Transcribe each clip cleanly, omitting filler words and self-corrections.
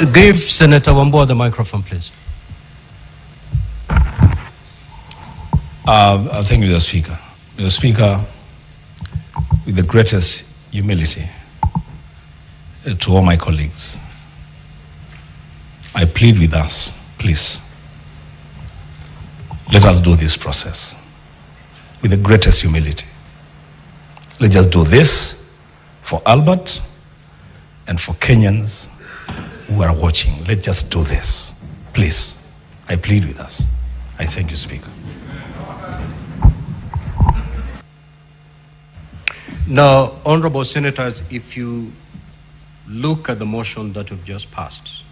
Give Senator Wambua the microphone, please. Thank you, Mr. Speaker. Mr. Speaker, with the greatest humility to all my colleagues, I plead with us, please, let us do this process with the greatest humility. Let's just do this for Albert and for Kenyans who are watching. Let's just do this. Please, I plead with us. I thank you, Speaker. Now, honorable senators, if you look at the motion that we've just passed,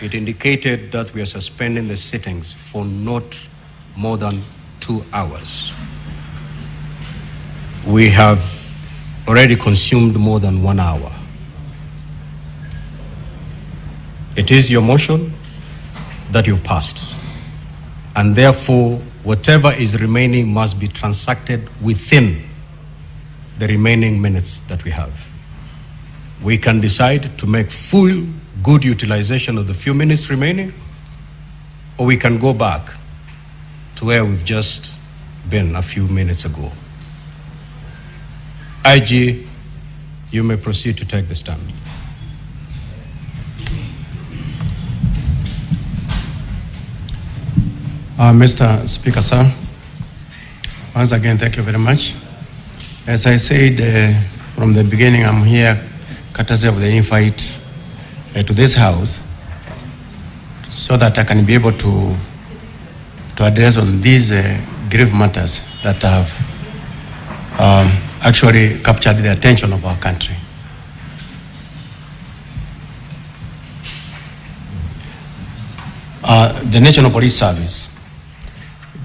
it indicated that we are suspending the sittings for not more than 2 hours. We have already consumed more than 1 hour. It is your motion that you've passed, and therefore whatever is remaining must be transacted within the remaining minutes that we have. We can decide to make full good utilization of the few minutes remaining, or we can go back to where we've just been a few minutes ago. IG, you may proceed to take the stand. Mr. Speaker, sir, once again, thank you very much. As I said from the beginning, I'm here courtesy of the invite to this house so that I can be able to address on these grave matters that have actually captured the attention of our country. The National Police Service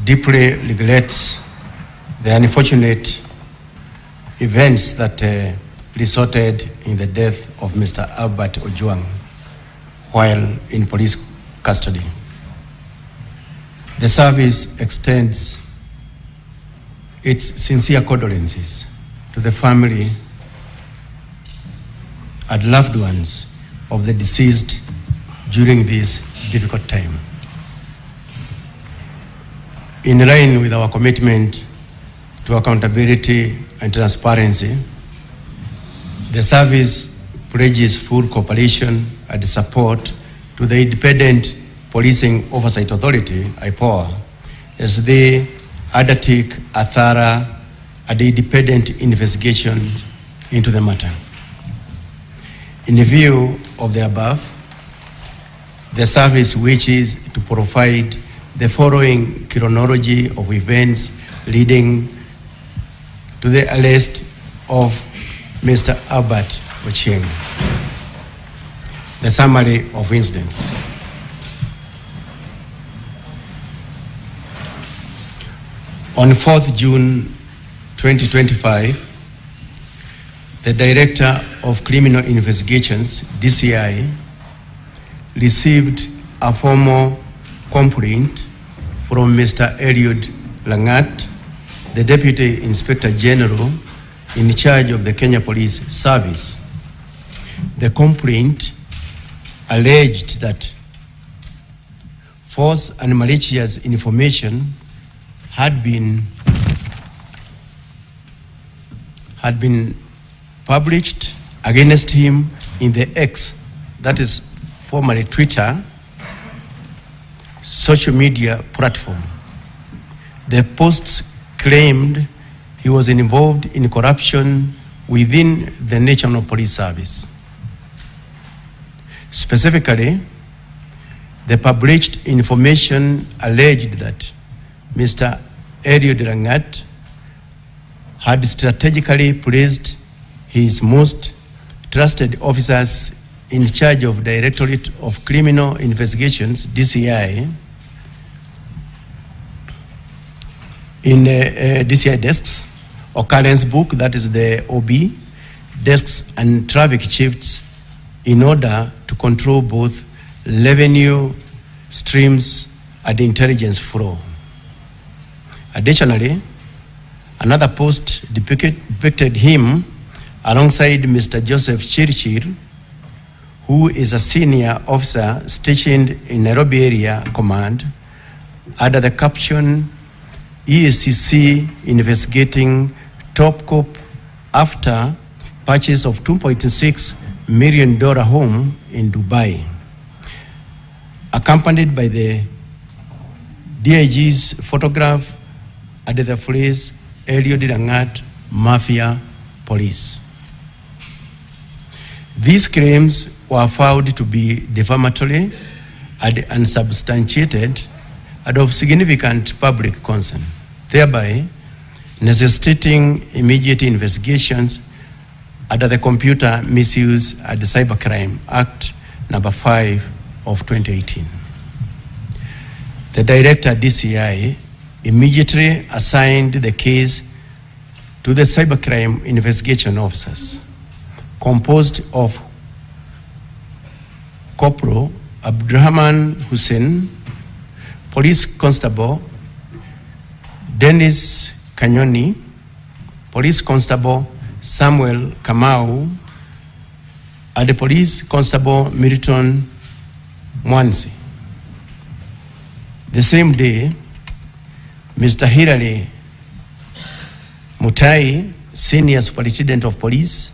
deeply regrets the unfortunate events that resulted in the death of Mr. Albert Ojwang while in police custody. The service extends its sincere condolences to the family and loved ones of the deceased during this difficult time. In line with our commitment to accountability and transparency, the service pledges full cooperation and support to the Independent Policing Oversight Authority, IPOA, as they undertake a thorough and independent investigation into the matter. In view of the above, the service wishes to provide the following chronology of events leading to the arrest of Mr. Albert Ojwang. The summary of incidents. On 4th June 2025, the Director of Criminal Investigations, DCI, received a formal complaint from Mr. Eliud Langat, the Deputy Inspector General in charge of the Kenya Police Service. The complaint alleged that false and malicious information had been published against him in the X, that is formerly Twitter, social media platform. The posts claimed he was involved in corruption within the National Police Service. Specifically, the published information alleged that Mr. Eliud Langat had strategically placed his most trusted officers in charge of Directorate of Criminal Investigations, DCI, in DCI desks, occurrence book, that is the OB, desks and traffic chiefs, in order to control both revenue streams and intelligence flow. Additionally, another post depicted him alongside Mr. Joseph Chirchir, who is a senior officer stationed in Nairobi Area Command, under the caption, EACC investigating top cop after purchase of $2.6 million home in Dubai, accompanied by the DIG's photograph under the phrase, Eliud Langat Mafia Police. These claims were found to be defamatory and unsubstantiated and of significant public concern, thereby necessitating immediate investigations under the Computer Misuse and Cybercrime Act number 5 of 2018. The Director DCI immediately assigned the case to the Cybercrime Investigation Officers, composed of Corporal Abdurrahman Hussein, Police Constable Dennis Kanyoni, Police Constable Samuel Kamau, and the Police Constable Milton Mwansi. The same day, Mr. Hilary Mutai, Senior Superintendent of Police,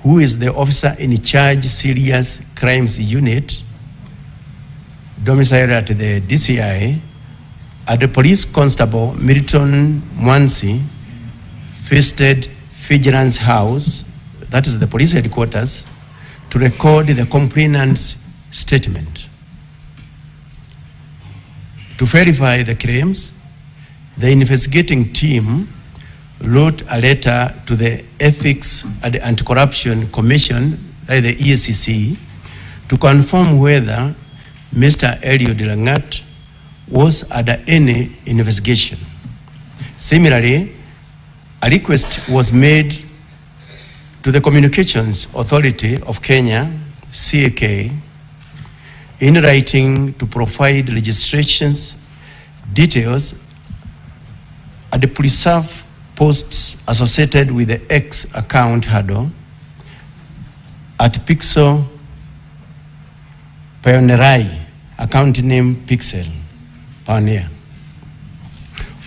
who is the officer in charge Serious Crimes Unit, domiciled at the DCI, and the Police Constable Milton Mwansi visited Vigilance House, that is the police headquarters, to record the complainant's statement. To verify the claims, the investigating team wrote a letter to the Ethics and Anti-Corruption Commission, the EACC, to confirm whether Mr. Eliud Langat was under any investigation. Similarly, a request was made to the Communications Authority of Kenya, CAK, in writing to provide registrations, details, and preserve posts associated with the X account handle at Pixel Pioneerai, account name Pixel Pioneer.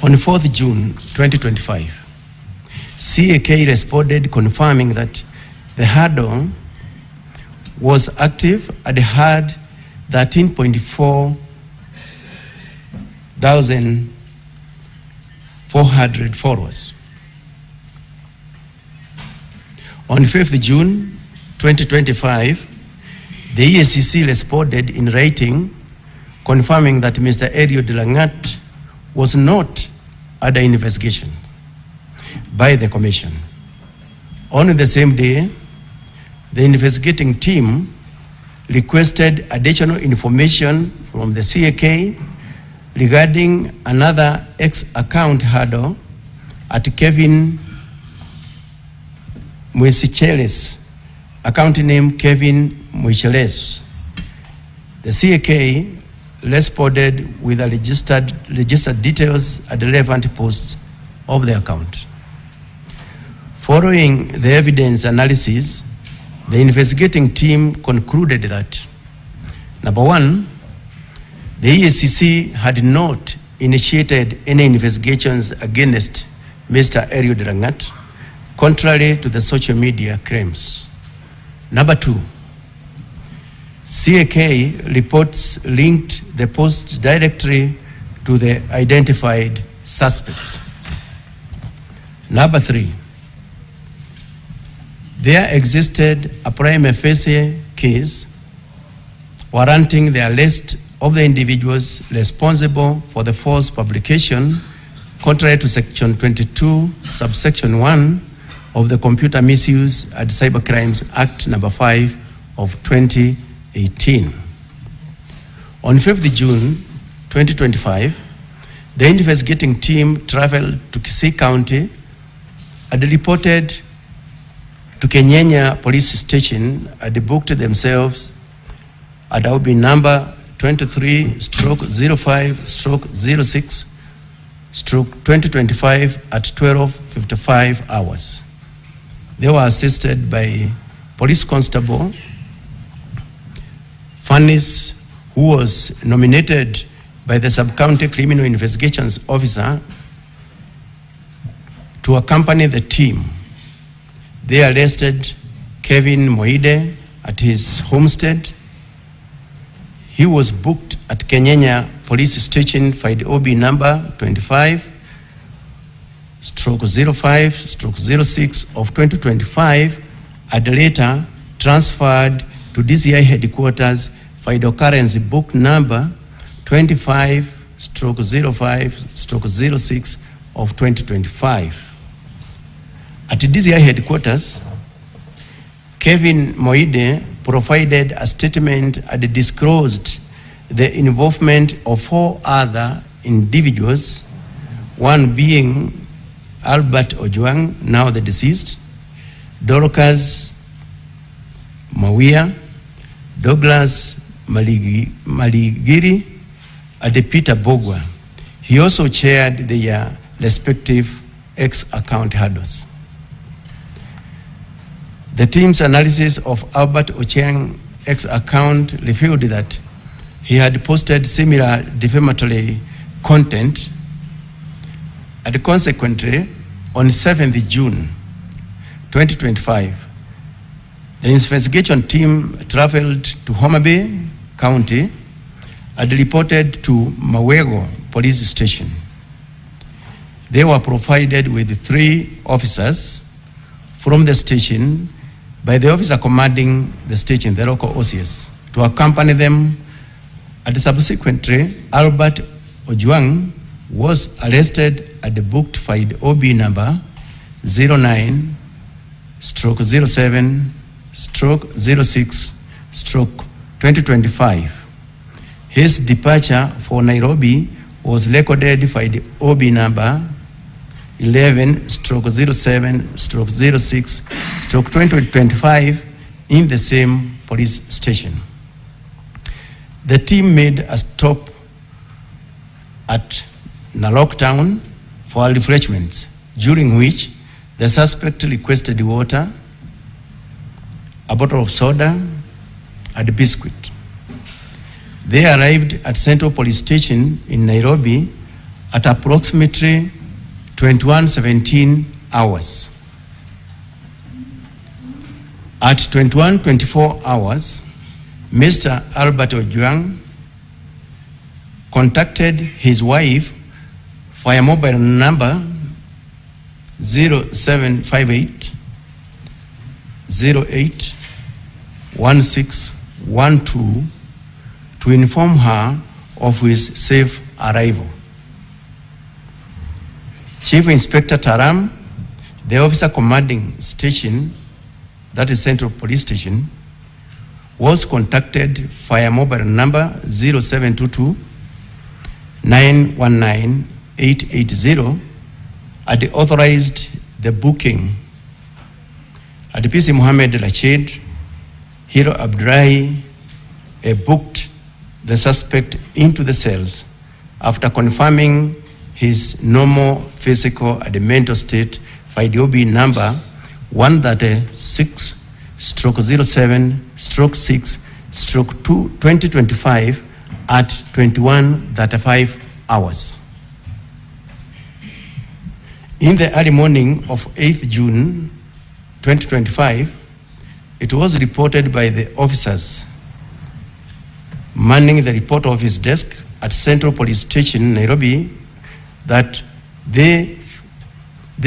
On 4th June 2025, CAK responded confirming that the handle was active and had 13,400 followers. On 5th June 2025, the EACC responded in writing confirming that Mr. Eliud Langat was not under investigation by the Commission. On the same day, the investigating team requested additional information from the CAK regarding another X account handle at Kevin Mwisicheles, account name Kevin Mwicheles. The CAK responded with the registered details and relevant posts of the account. Following the evidence analysis, the investigating team concluded that, number one, the EACC had not initiated any investigations against Mr. Eliud Langat, contrary to the social media claims. Number two, CAK reports linked the post directly to the identified suspects. Number three, there existed a prima facie case warranting the arrest of the individuals responsible for the false publication, contrary to Section 22, subsection 1 of the Computer Misuse and Cybercrimes Act number 5 of 2018. On 5th June 2025, the investigating team traveled to Kisii County and reported to Kenyanya Police Station and booked themselves at OB number 23/05/06/2025 at 12:55 hours. They were assisted by Police Constable Fannis, who was nominated by the Sub-County Criminal Investigations Officer to accompany the team. They arrested Kevin Moide at his homestead. He was booked at Kenyanya Police Station, file OB number 25/05/06 of 2025, and later transferred to DCI headquarters, file occurrence book number 25/05/06 of 2025. At DCI headquarters, Kevin Moide provided a statement and disclosed the involvement of 4 other individuals, one being Albert Ojwang, now the deceased, Dorcas Mawia, Douglas Maligiri, and Peter Bogwa. He also chaired their respective X-account handles. The team's analysis of Albert Ojwang's X-account revealed that he had posted similar defamatory content, and consequently, on 7th June 2025, the investigation team traveled to Homa Bay County and reported to Mawego Police Station. They were provided with 3 officers from the station by the officer commanding the station, the local OCS, to accompany them, and subsequently, Albert Ojwang was arrested at the booked file OB number 09/07/06/2025. His departure for Nairobi was recorded by the OB number 11/07/06/2025 in the same police station. The team made a stop at Narok Town for refreshments, during which the suspect requested water, a bottle of soda, and a biscuit. They arrived at Central Police Station in Nairobi at approximately 21:17 hours. At 21:24 hours, Mr. Albert Ojwang contacted his wife via mobile number 0758 08 1612 to inform her of his safe arrival. Chief Inspector Taram, the officer commanding station, that is Central Police Station, was contacted via mobile number 0722 919 880 and authorized the booking. At PC Mohammed Rashid, Hero Abdullahi booked the suspect into the cells after confirming his normal physical and mental state by the OB number 136/07/6/2025 at 21:35 hours. In the early morning of 8th June 2025, it was reported by the officers manning the report office desk at Central Police Station, Nairobi, that they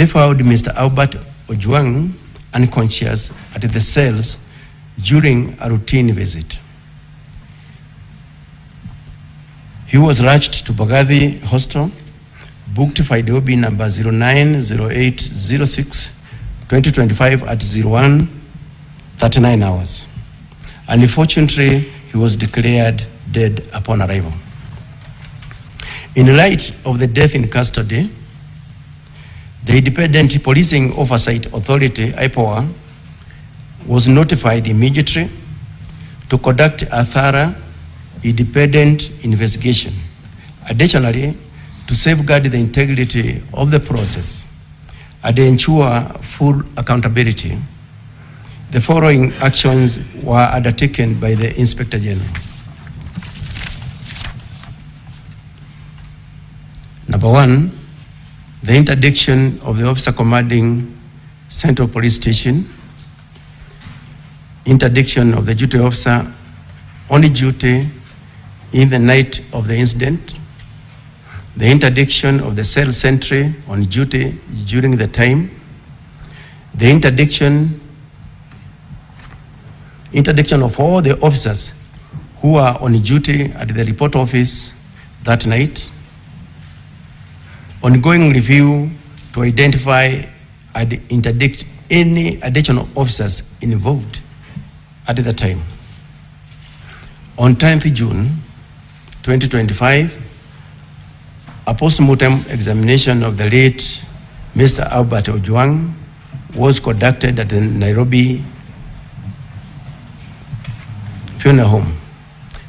found Mr. Albert Ojwang unconscious at the cells during a routine visit. He was rushed to Bagathi Hostel, booked by the OB number 09/08/06/2025 at 01:39 hours. Unfortunately, he was declared dead upon arrival. In light of the death in custody, the Independent Policing Oversight Authority, IPOA, was notified immediately to conduct a thorough, independent investigation. Additionally, to safeguard the integrity of the process and ensure full accountability, the following actions were undertaken by the Inspector General. Number one, the interdiction of the officer commanding Central Police Station, interdiction of the duty officer on duty in the night of the incident, the interdiction of the cell sentry on duty during the time, the interdiction of all the officers who are on duty at the report office that night, ongoing review to identify and interdict any additional officers involved at the time. On 10th June 2025, a post-mortem examination of the late Mr. Albert Ojwang was conducted at the Nairobi funeral home.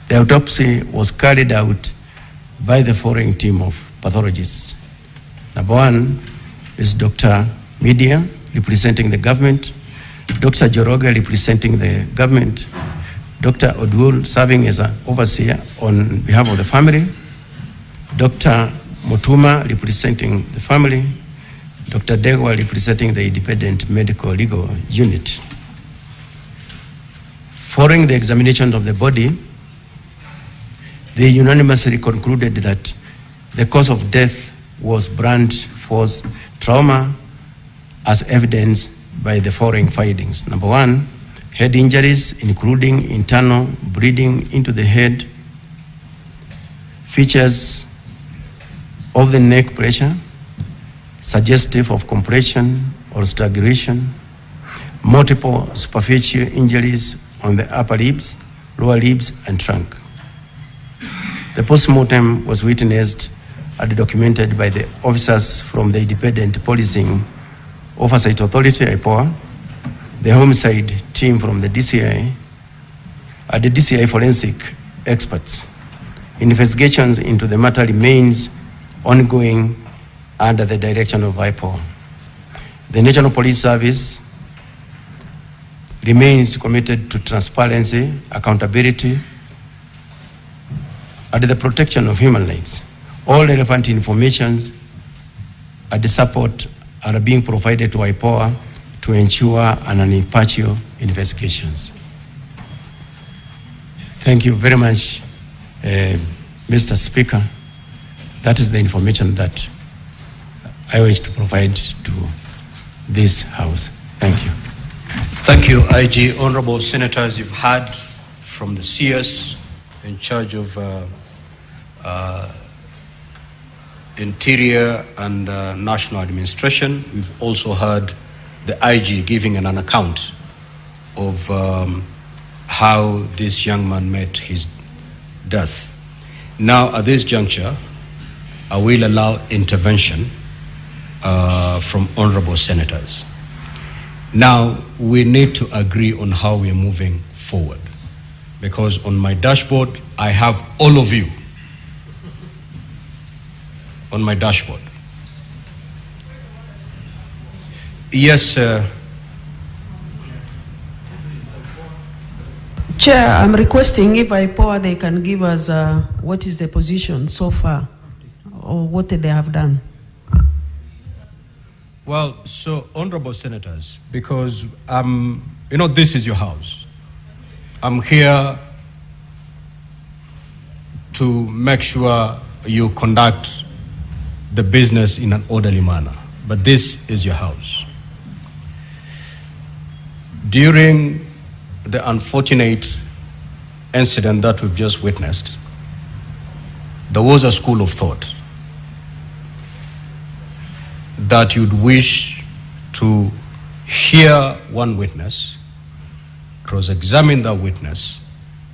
The autopsy was carried out by the following team of pathologists. Number one is Dr. Media, representing the government, Dr. Joroga, representing the government, Dr. Odul, serving as an overseer on behalf of the family, Dr. Mutuma, representing the family, Dr. Degwa, representing the independent medical legal unit. Following the examination of the body, they unanimously concluded that the cause of death was blunt force trauma, as evidenced by the following findings. Number one, head injuries, including internal bleeding into the head, features of the neck pressure, suggestive of compression or strangulation, multiple superficial injuries on the upper lips, lower lips, and trunk. The post-mortem was witnessed and documented by the officers from the Independent Policing Oversight Authority, IPOA, the homicide team from the DCI, and the DCI forensic experts. Investigations into the matter remains ongoing under the direction of IPOA. The National Police Service remains committed to transparency, accountability, and the protection of human rights. All relevant information and the support are being provided to IPOA to ensure an impartial investigations. Thank you very much, Mr. Speaker. That is the information that I wish to provide to this House. Thank you. Thank you, IG. Honorable Senators, you've heard from the CS in charge of Interior and National Administration. We've also heard the IG giving an account of how this young man met his death. Now, at this juncture, I will allow intervention from honorable senators. Now, we need to agree on how we are moving forward, because on my dashboard, I have all of you on my dashboard. Yes, sir. Chair, I'm requesting if IPOA they can give us what is the position so far, or what they have done. Well, so honorable senators, because you know, this is your house. I'm here to make sure you conduct the business in an orderly manner, but this is your house. During the unfortunate incident that we've just witnessed, there was a school of thought that you'd wish to hear one witness, cross-examine that witness,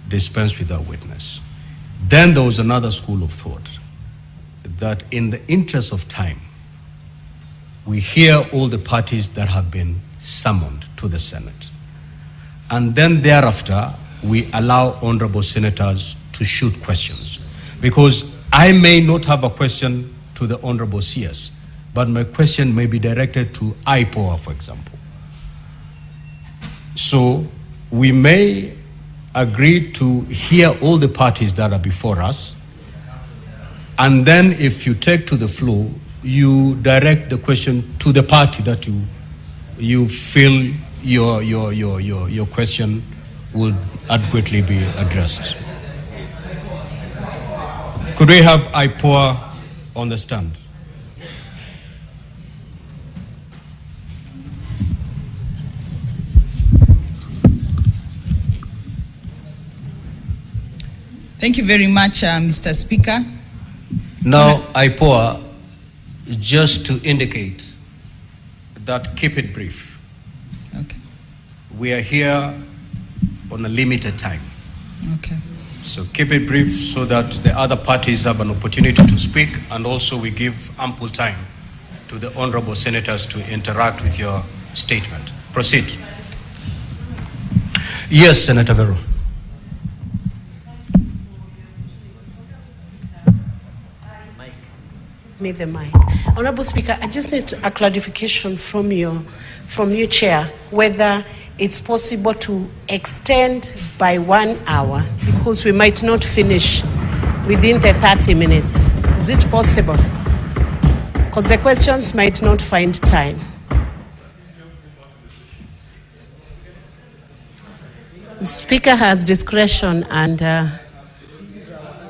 dispense with that witness. Then there was another school of thought that in the interest of time, we hear all the parties that have been summoned to the Senate. And then thereafter, we allow honorable senators to shoot questions. Because I may not have a question to the honorable CS, but my question may be directed to IPOA, for example. So we may agree to hear all the parties that are before us. And then if you take to the floor, you direct the question to the party that you feel your question would adequately be addressed. Could we have IPOA on the stand? Thank you very much, Mr. Speaker. Now, IPOA, just to indicate that keep it brief. Okay. We are here on a limited time. Okay. So keep it brief so that the other parties have an opportunity to speak, and also we give ample time to the honorable senators to interact with your statement. Proceed. Yes, Senator Vero. Need the mic. Honorable Speaker, I just need a clarification from you, Chair, whether it's possible to extend by 1 hour, because we might not finish within the 30 minutes. Is it possible? Because the questions might not find time. The Speaker has discretion and...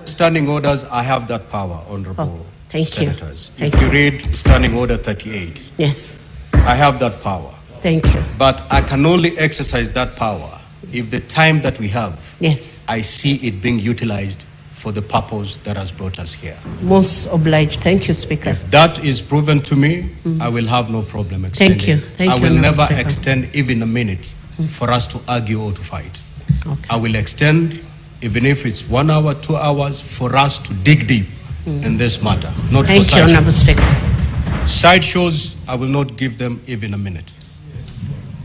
Standing orders, I have that power, Honorable Senators. Thank if you. you read Standing Order 38, Yes. I have that power. Thank you. But I can only exercise that power if the time that we have, Yes. I see it being utilized for the purpose that has brought us here. Most obliged. Thank you, Speaker. If that is proven to me, I will have no problem extending. Thank you. Thank I you, will Honourable never Speaker. extend even a minute for us to argue or to fight. Okay. I will extend, even if it's 1 hour, 2 hours, for us to dig deep in this matter. Not Thank for you, side Honourable shows. Speaker. Side shows, I will not give them even a minute.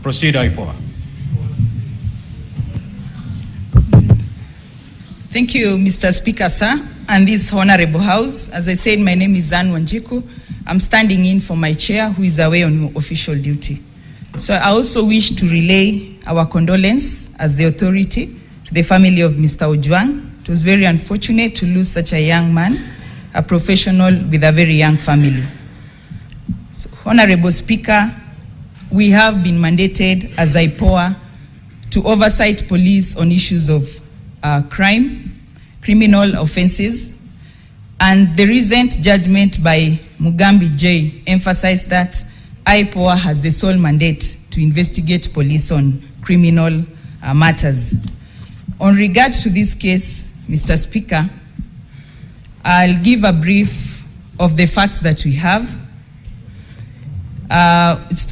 Proceed, IPOA. Thank you, Mr. Speaker, sir, and this honorable house. As I said, my name is Anne Wanjiku. I'm standing in for my chair, who is away on official duty. So I also wish to relay our condolence as the authority to the family of Mr. Ojwang. It was very unfortunate to lose such a young man, a professional with a very young family. So, Honorable Speaker, we have been mandated as IPOA to oversight police on issues of crime, criminal offenses, and the recent judgment by Mugambi J emphasized that IPOA has the sole mandate to investigate police on criminal matters. On regard to this case, Mr. Speaker, I'll give a brief of the facts that we have.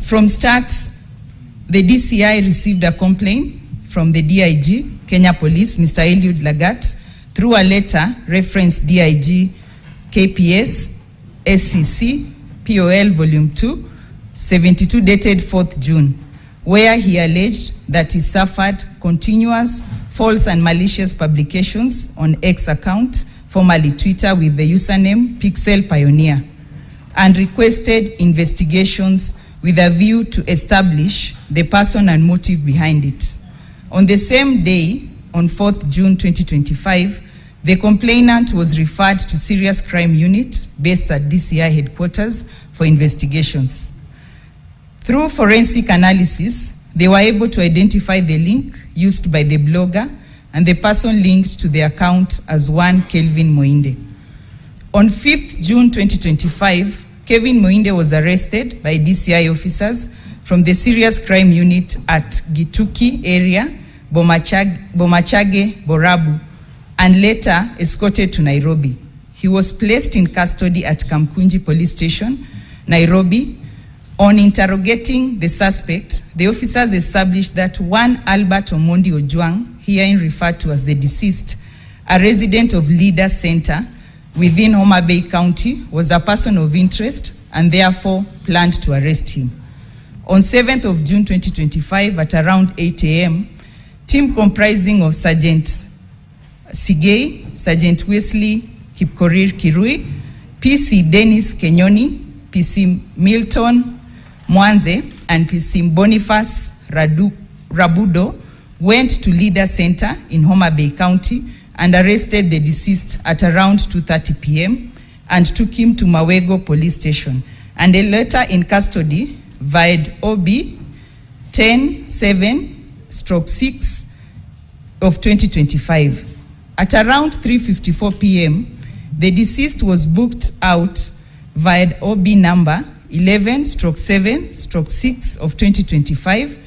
From start, the DCI received a complaint from the DIG, Kenya Police, Mr. Eliud Lagat, through a letter referenced DIG KPS SCC POL Volume 2, 72, dated 4th June, where he alleged that he suffered continuous false and malicious publications on X account, formerly Twitter, with the username Pixel Pioneer, and requested investigations with a view to establish the person and motive behind it. On the same day, on 4th June 2025, the complainant was referred to Serious Crime Unit based at DCI headquarters for investigations. Through forensic analysis, they were able to identify the link used by the blogger and the person linked to the account as one Kelvin Moinde. On 5th June 2025, Kevin Moinde was arrested by DCI officers from the Serious Crime Unit at Gituki area, Bomachage, Borabu, and later escorted to Nairobi. He was placed in custody at Kamkunji Police Station, Nairobi. On interrogating the suspect, the officers established that one Albert Ojwang, herein referred to as the deceased, a resident of Leader Center within Homa Bay County, was a person of interest and therefore planned to arrest him. On 7th of June 2025 at around 8 a.m., team comprising of Sergeant Sigei, Sergeant Wesley Kipkorir Kirui, PC Dennis Kenyoni, PC Milton Mwanze, and PC Boniface Rabudo went to Leader Center in Homa Bay County and arrested the deceased at around 2:30 p.m. and took him to Mawego police station, and a letter in custody vide OB 10/7/6 of 2025. At around 3:54 p.m., the deceased was booked out via OB number 11/7/6 of 2025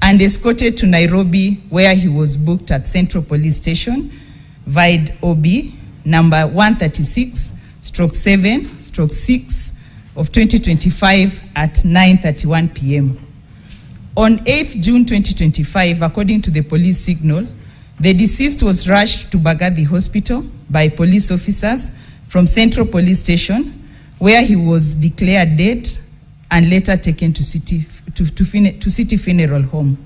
and escorted to Nairobi, where he was booked at Central Police Station via OB number 136/7/6 of 2025 at 9:31 p.m. On 8th June 2025, according to the police signal, the deceased was rushed to Bagathi Hospital by police officers from Central Police Station, where he was declared dead and later taken to City Funeral Home.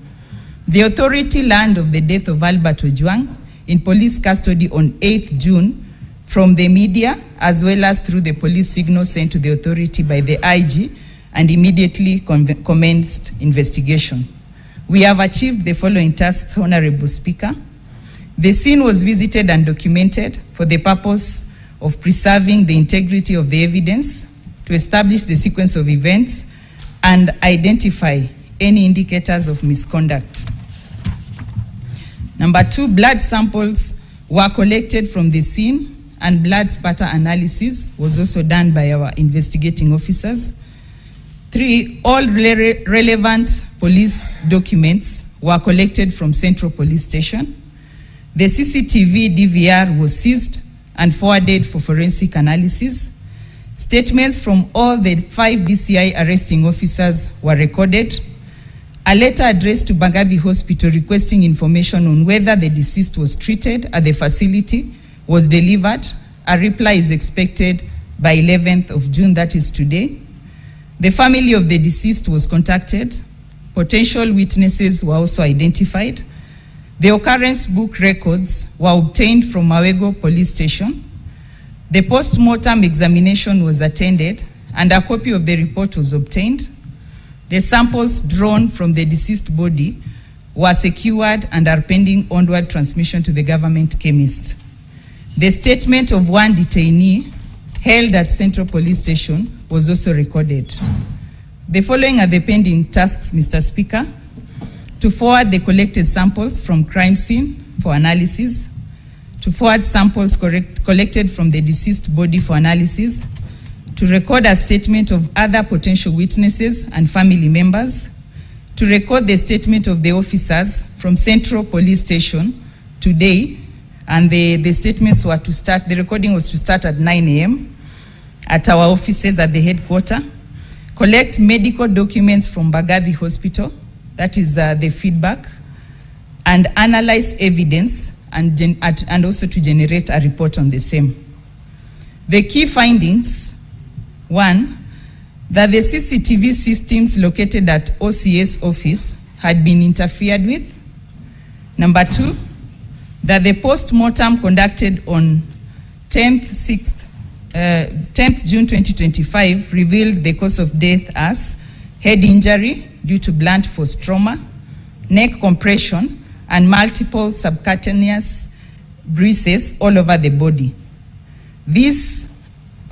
The authority learned of the death of Albert Ojwang in police custody on 8th June from the media, as well as through the police signal sent to the authority by the IG, and immediately commenced investigation. We have achieved the following tasks, Honorable Speaker. The scene was visited and documented for the purpose of preserving the integrity of the evidence, to establish the sequence of events, and identify any indicators of misconduct. Number 2, blood samples were collected from the scene, and blood spatter analysis was also done by our investigating officers. 3, all relevant police documents were collected from Central Police Station. The CCTV DVR was seized and forwarded for forensic analysis. Statements from all the 5 DCI arresting officers were recorded. A letter addressed to Bagathi Hospital requesting information on whether the deceased was treated at the facility was delivered. A reply is expected by 11th of June, that is today. The family of the deceased was contacted. Potential witnesses were also identified. The occurrence book records were obtained from Mawego Police Station. The post-mortem examination was attended, and a copy of the report was obtained. The samples drawn from the deceased body were secured and are pending onward transmission to the government chemist. The statement of one detainee held at Central Police Station was also recorded. The following are the pending tasks, Mr. Speaker: to forward the collected samples from crime scene for analysis, to forward samples collected from the deceased body for analysis, to record a statement of other potential witnesses and family members, to record the statement of the officers from Central Police Station today, and the statements were to start, the recording was to start at 9 a.m. at our offices at the headquarters, collect medical documents from Bagathi Hospital, that is the feedback, and analyze evidence and also to generate a report on the same. The key findings: 1, that the CCTV systems located at OCS office had been interfered with. Number 2, that the post-mortem conducted on 10th June 2025 revealed the cause of death as head injury due to blunt force trauma, neck compression, and multiple subcutaneous bruises all over the body. This,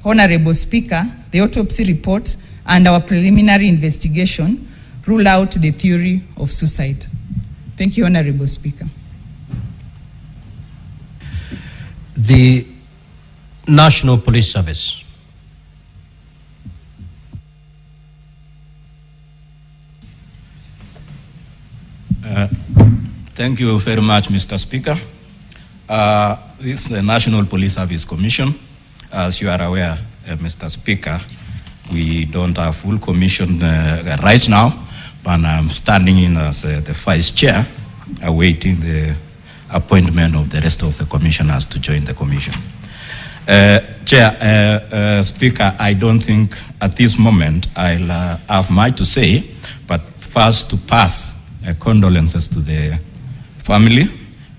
Honorable Speaker, the autopsy report and our preliminary investigation rule out the theory of suicide. Thank you, Honorable Speaker. The National Police Service. Thank you very much, Mr. Speaker. This is the National Police Service Commission. As you are aware, Mr. Speaker, we don't have full commission right now, but I'm standing in as the Vice Chair, awaiting the appointment of the rest of the commissioners to join the commission. Chair, Speaker, I don't think at this moment I'll have much to say, but first to pass condolences to the family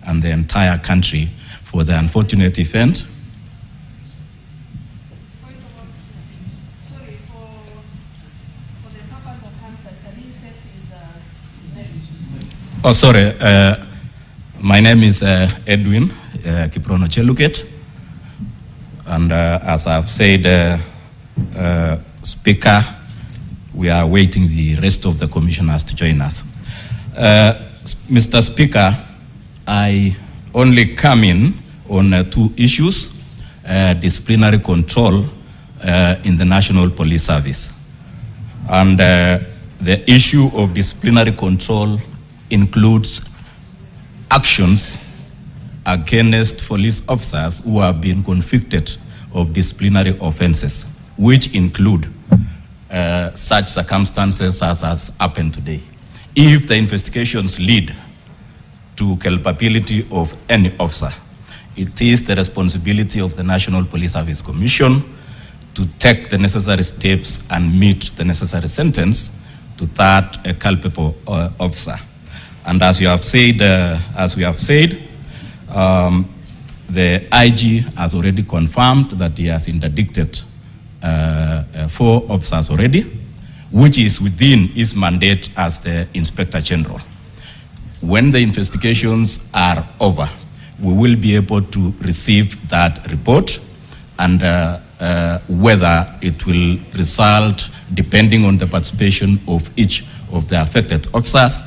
and the entire country for the unfortunate event. Sorry, for the purpose of answer, can you state his name? Oh, sorry. My name is Edwin Kiprono Cheluket. And as I've said, Speaker, we are waiting the rest of the commissioners to join us. Mr. Speaker, I only come in on two issues, disciplinary control in the National Police Service. And the issue of disciplinary control includes actions against police officers who have been convicted of disciplinary offenses, which include such circumstances as has happened today. If the investigations lead to culpability of any officer, it is the responsibility of the National Police Service Commission to take the necessary steps and meet the necessary sentence to that culpable officer. And as you have said, the IG has already confirmed that he has interdicted 4 officers already, which is within his mandate as the Inspector General. When the investigations are over, we will be able to receive that report, and whether it will result, depending on the participation of each of the affected officers,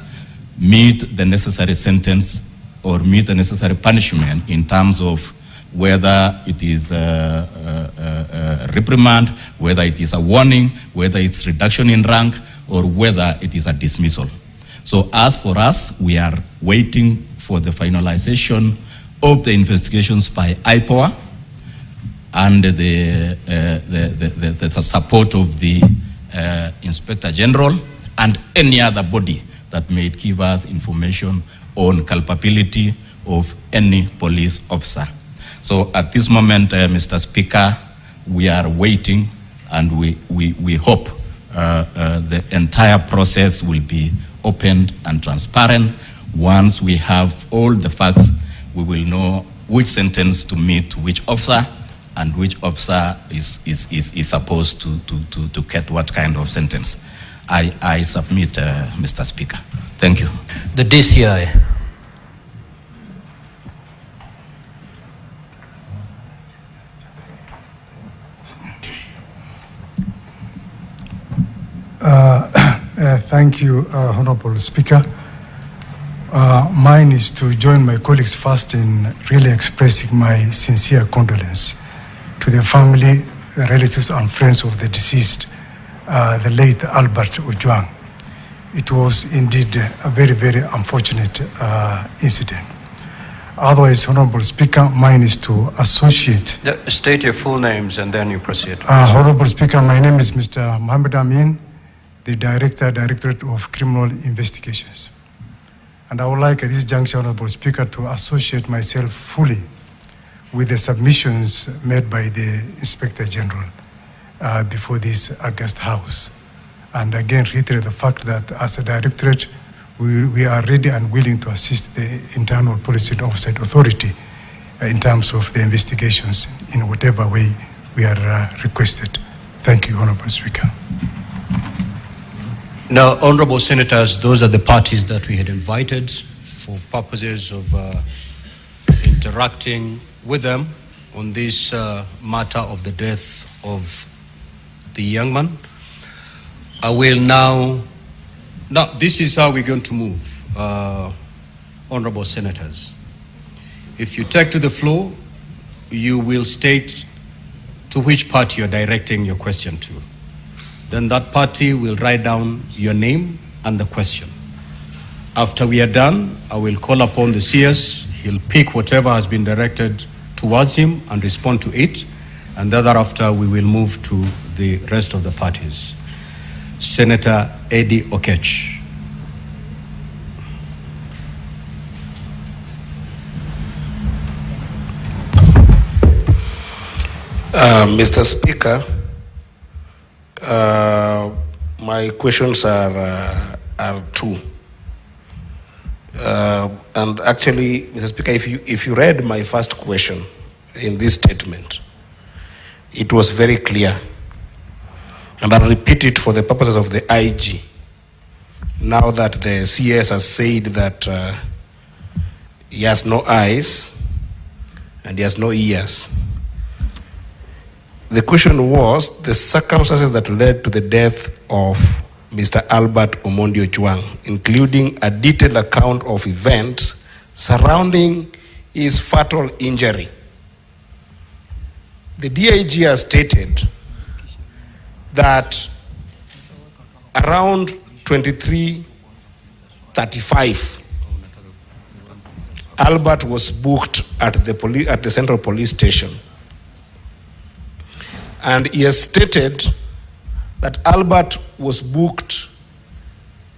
meet the necessary sentence or meet the necessary punishment in terms of whether it is a reprimand, whether it is a warning, whether it's reduction in rank, or whether it is a dismissal. So as for us, we are waiting for the finalization of the investigations by IPOA and the support of the Inspector General and any other body that may give us information on culpability of any police officer. So at this moment, Mr. Speaker, we are waiting, and we hope the entire process will be open and transparent. Once we have all the facts, we will know which sentence to meet to which officer, and which officer is supposed to get what kind of sentence. I submit, Mr. Speaker. Thank you. The DCI. Thank you, Honorable Speaker. Mine is to join my colleagues first in really expressing my sincere condolence to the family, the relatives and friends of the deceased, the late Albert Ojwang. It was indeed a very, very unfortunate incident. Otherwise, Honorable Speaker, mine is to associate. State your full names and then you proceed. Honorable Speaker, my name is Mr. Mohammed Amin, the Directorate of Criminal Investigations. And I would like at this juncture, Honorable Speaker, to associate myself fully with the submissions made by the Inspector General before this August House. And again, reiterate the fact that as a Directorate, we are ready and willing to assist the Internal Policy and Oversight Authority in terms of the investigations in whatever way we are requested. Thank you, Honorable Speaker. Now, Honorable Senators, those are the parties that we had invited for purposes of interacting with them on this matter of the death of the young man. I will now, this is how we're going to move, Honorable Senators. If you take to the floor, you will state to which party you're directing your question to. Then that party will write down your name and the question. After we are done, I will call upon the CS. He'll pick whatever has been directed towards him and respond to it. And thereafter, we will move to the rest of the parties. Senator Eddie Okech. Mr. Speaker, my questions are two. And actually, Mr. Speaker, if you read my first question in this statement, it was very clear. And I'll repeat it for the purposes of the IG. Now that the CS has said that he has no eyes and he has no ears, The question was the circumstances that led to the death of Mr. Albert Ojwang, including a detailed account of events surrounding his fatal injury. The DIG has stated that around 23:35, Albert was booked at the Central Police Station. And he has stated that Albert was booked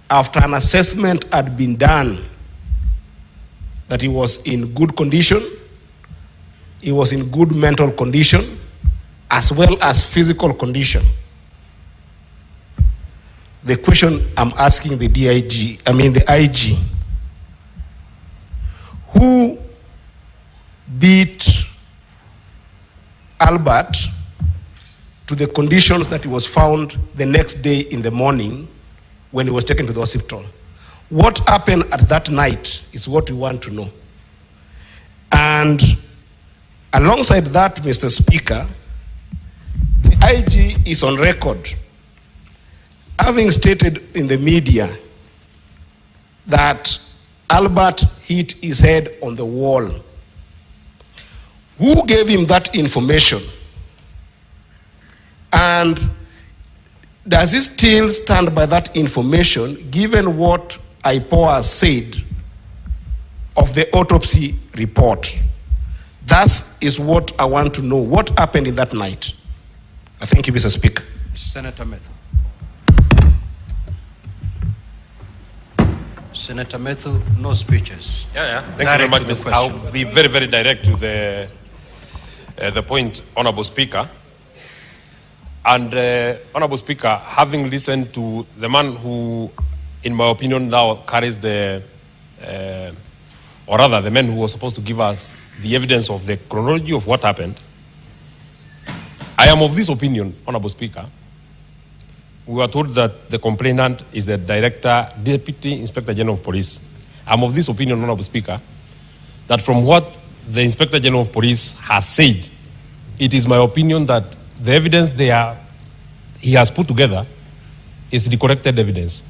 after an assessment had been done that he was in good condition, he was in good mental condition, as well as physical condition. The question I'm asking the IG, who beat Albert to the conditions that he was found the next day in the morning when he was taken to the hospital? What happened at that night is what we want to know. And alongside that, Mr. Speaker, the IG is on record having stated in the media that Albert hit his head on the wall. Who gave him that information? And does he still stand by that information given what IPOA said of the autopsy report? That is what I want to know. What happened in that night? I thank you, Mr. Speaker. Senator Methu. Senator Methu, no speeches. Thank you very much, Mr. I'll be very, very direct to the point, Honorable Speaker. And Honorable Speaker, having listened to the man who, in my opinion, now carries the man who was supposed to give us the evidence of the chronology of what happened, I am of this opinion, Honorable Speaker. We were told that the complainant is the Deputy Inspector General of Police. I'm of this opinion, Honorable Speaker, that from what the Inspector General of Police has said, it is my opinion that the evidence he has put together is the corrected evidence.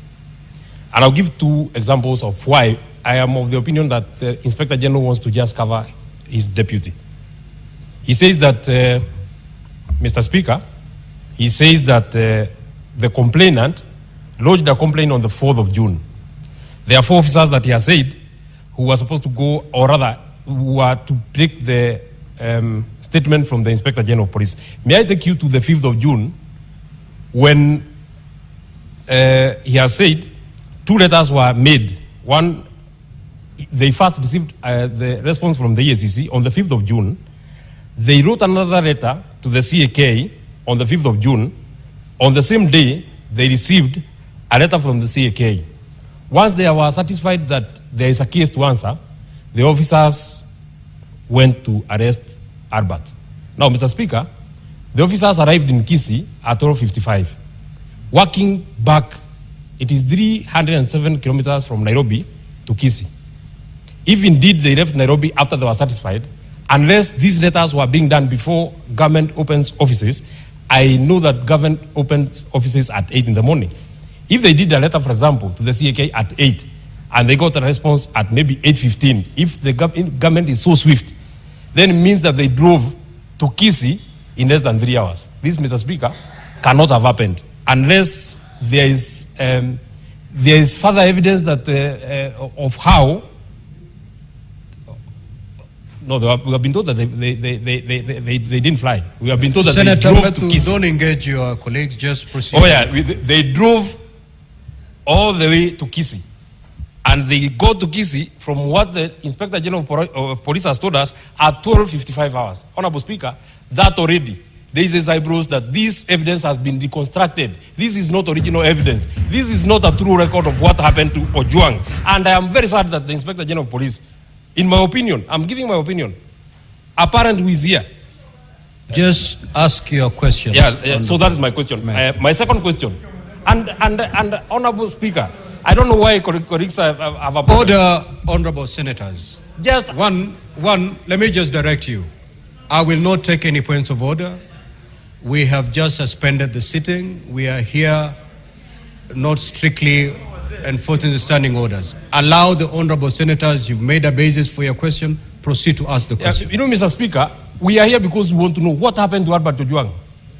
And I'll give two examples of why I am of the opinion that the Inspector General wants to just cover his deputy. He says that, Mr. Speaker, he says that the complainant lodged a complaint on the 4th of June. There are 4 officers that he has said who were supposed to go, or rather, who were to take the statement from the Inspector General of Police. May I take you to the 5th of June when he has said 2 letters were made. One, they first received the response from the EACC on the 5th of June. They wrote another letter to the CAK on the 5th of June. On the same day, they received a letter from the CAK. Once they were satisfied that there is a case to answer, the officers went to arrest Albert. Now, Mr. Speaker, the officers arrived in Kisii at 12:55. Walking back, it is 307 kilometers from Nairobi to Kisii. If indeed they left Nairobi after they were satisfied, unless these letters were being done before government opens offices, I know that government opens offices at 8 in the morning. If they did a letter, for example, to the CAK at 8, and they got a response at maybe 8:15, if the government is so swift, then it means that they drove to Kisii in less than 3 hours. This, Mr. Speaker, cannot have happened unless there is further evidence that of how. No, we have been told that they didn't fly. We have been told that Senator they drove Methu, to Kisii. don't engage your colleagues, just proceed. Oh yeah, they drove all the way to Kisii. And they go to Kisii from what the Inspector General of Police has told us at 12:55 hours. Honorable Speaker, that already, there is a eyebrows that this evidence has been reconstructed. This is not original evidence. This is not a true record of what happened to Ojwang. And I am very sad that the Inspector General of Police, in my opinion, I'm giving my opinion, apparent who is here. Just ask your question. Yeah, so that is my question. My second question, and Honorable Speaker, I don't know why colleagues have a Order, honorable senators. Just one, let me just direct you. I will not take any points of order. We have just suspended the sitting. We are here not strictly enforcing the standing orders. Allow the honorable senators, you've made a basis for your question, proceed to ask the question. You know, Mr. Speaker, we are here because we want to know what happened to Albert Ojwang.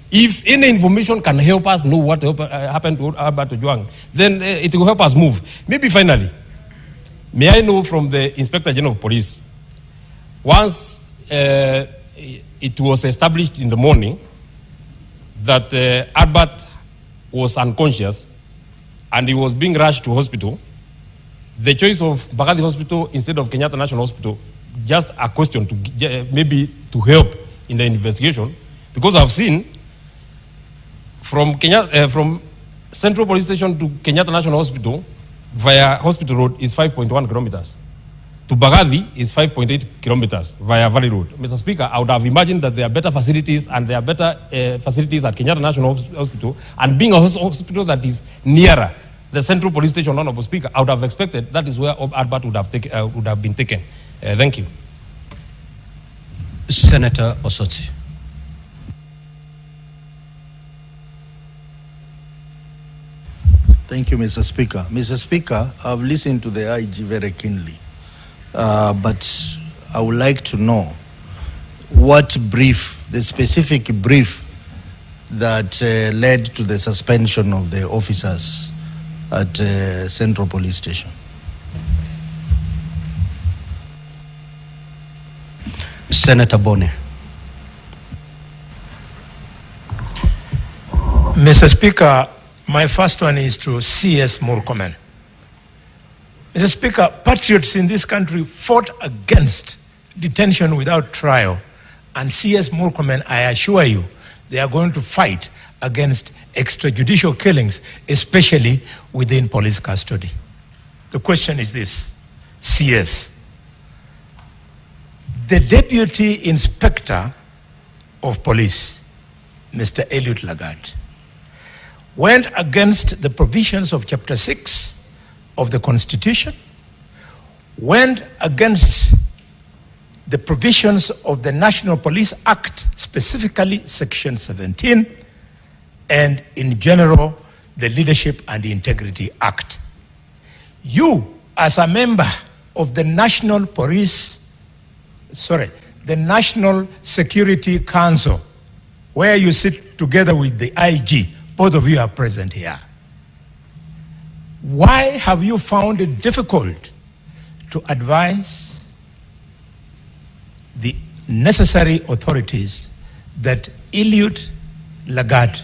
If any information can help us know what happened to Albert Ojwang, then it will help us move. Maybe finally, may I know from the Inspector General of Police, once it was established in the morning that Albert was unconscious and he was being rushed to hospital, the choice of Mbagathi Hospital instead of Kenyatta National Hospital, just a question to maybe to help in the investigation, because I've seen from Central Police Station to Kenyatta National Hospital via Hospital Road is 5.1 kilometers. To Mbagathi is 5.8 kilometers via Valley Road. Mr. Speaker, I would have imagined that there are better facilities and there are better facilities at Kenyatta National Hospital, and being a hospital that is nearer the Central Police Station, Honorable Speaker, I would have expected that is where Albert would have been taken. Thank you. Senator Osotsi. Thank you, Mr. Speaker. Mr. Speaker, I've listened to the IG very keenly, but I would like to know what brief, the specific brief that led to the suspension of the officers at Central Police Station. Senator Bone. Mr. Speaker, my first one is to CS Murkomen. Mr. Speaker, patriots in this country fought against detention without trial, and CS Murkomen, I assure you, they are going to fight against extrajudicial killings, especially within police custody. The question is this, CS. The Deputy Inspector of Police, Mr. Eliud Lagat, went against the provisions of Chapter 6 of the Constitution, went against the provisions of the National Police Act, specifically Section 17, and in general, the Leadership and Integrity Act. You, as a member of the National Security Council, where you sit together with the IG, both of you are present here. Why have you found it difficult to advise the necessary authorities that Eliud Lagat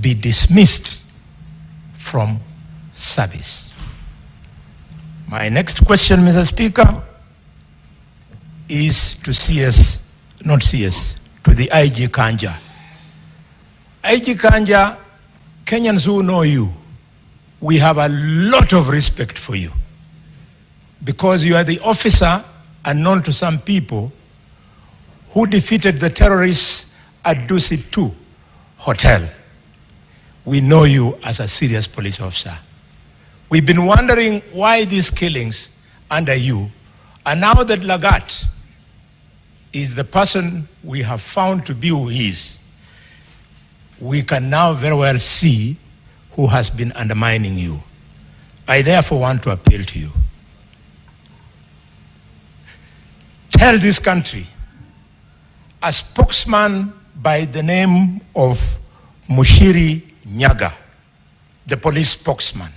be dismissed from service? My next question, Mr. Speaker, is to to the IG Kanja. IG Kanja, Kenyans who know you, we have a lot of respect for you because you are the officer, unknown to some people, who defeated the terrorists at Dusit 2 Hotel. We know you as a serious police officer. We've been wondering why these killings under you, and now that Lagat is the person we have found to be who he is, we can now very well see who has been undermining you. I therefore want to appeal to you. Tell this country, a spokesman by the name of Mushiri Nyaga, the police spokesman,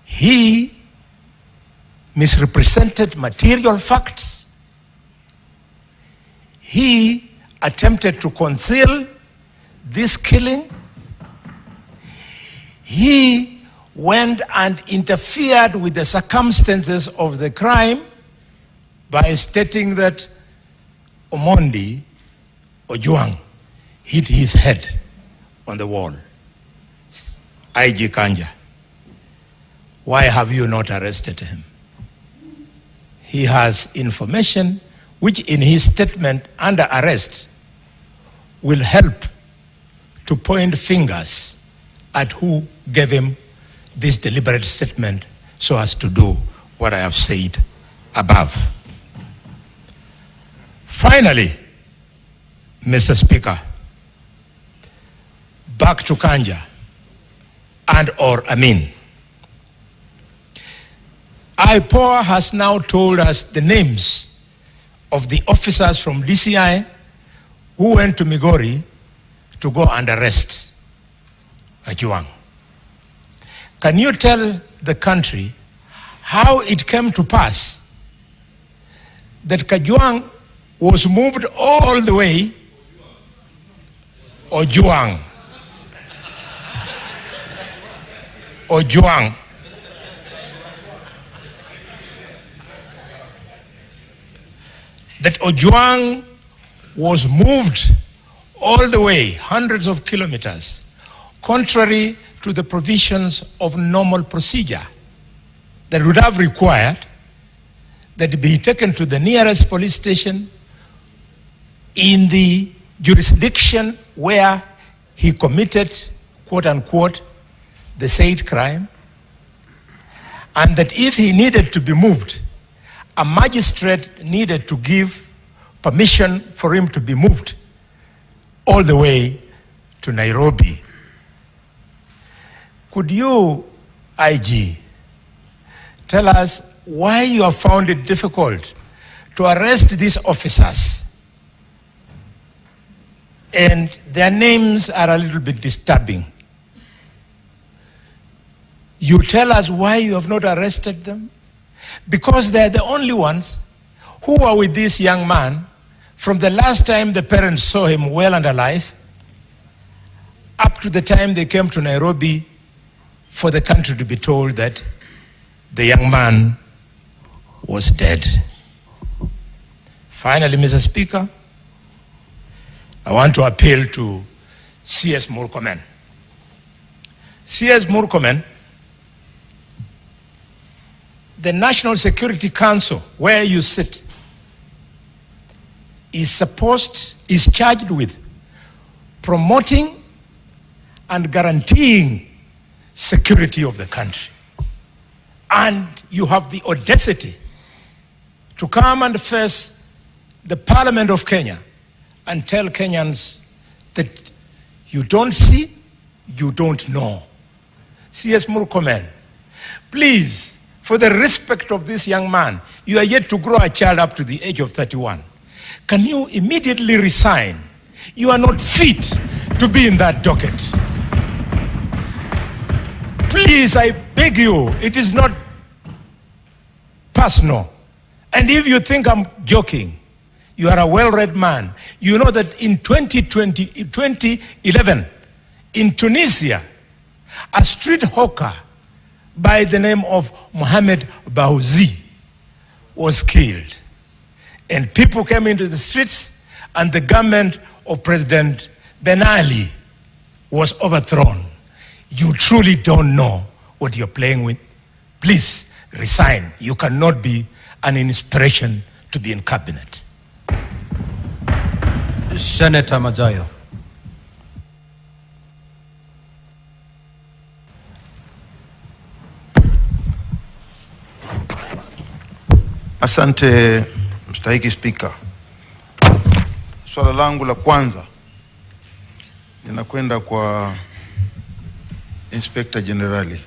he misrepresented material facts. He attempted to conceal this killing. He went and interfered with the circumstances of the crime by stating that Omondi Ojwang hit his head on the wall. IG Kanja, why have you not arrested him? He has information which in his statement under arrest will help to point fingers at who gave him this deliberate statement so as to do what I have said above. Finally, Mr. Speaker, back to Kanja and or Amin. IPOA has now told us the names of the officers from DCI who went to Migori to go and arrest Ojwang. Can you tell the country how it came to pass that Ojwang was moved all the way, Ojwang, that Ojwang was moved all the way, hundreds of kilometers, contrary to the provisions of normal procedure that would have required that he be taken to the nearest police station in the jurisdiction where he committed, quote unquote, the said crime, and that if he needed to be moved, a magistrate needed to give permission for him to be moved all the way to Nairobi. Could you, IG, tell us why you have found it difficult to arrest these officers? And their names are a little bit disturbing. You tell us why you have not arrested them? Because they're the only ones who are with this young man from the last time the parents saw him well and alive up to the time they came to Nairobi for the country to be told that the young man was dead. Finally, Mr. Speaker, I want to appeal to CS Murkomen. CS Murkomen, the National Security Council, where you sit, is charged with promoting and guaranteeing security of the country. And you have the audacity to come and face the Parliament of Kenya and tell Kenyans that you don't see, you don't know. CS Murkomen, please, for the respect of this young man, you are yet to grow a child up to the age of 31. Can you immediately resign? You are not fit to be in that docket. Please, I beg you, it is not personal. And if you think I'm joking, you are a well-read man. You know that in 2011, in Tunisia, a street hawker by the name of Mohamed Baouzi was killed. And people came into the streets and the government of President Ben Ali was overthrown. You truly don't know what you're playing with. Please resign. You cannot be an inspiration to be in cabinet. Senator Majayo. Asante mstahiki Spika. Swala langu la kwanza linakwenda kwa Inspector Generali.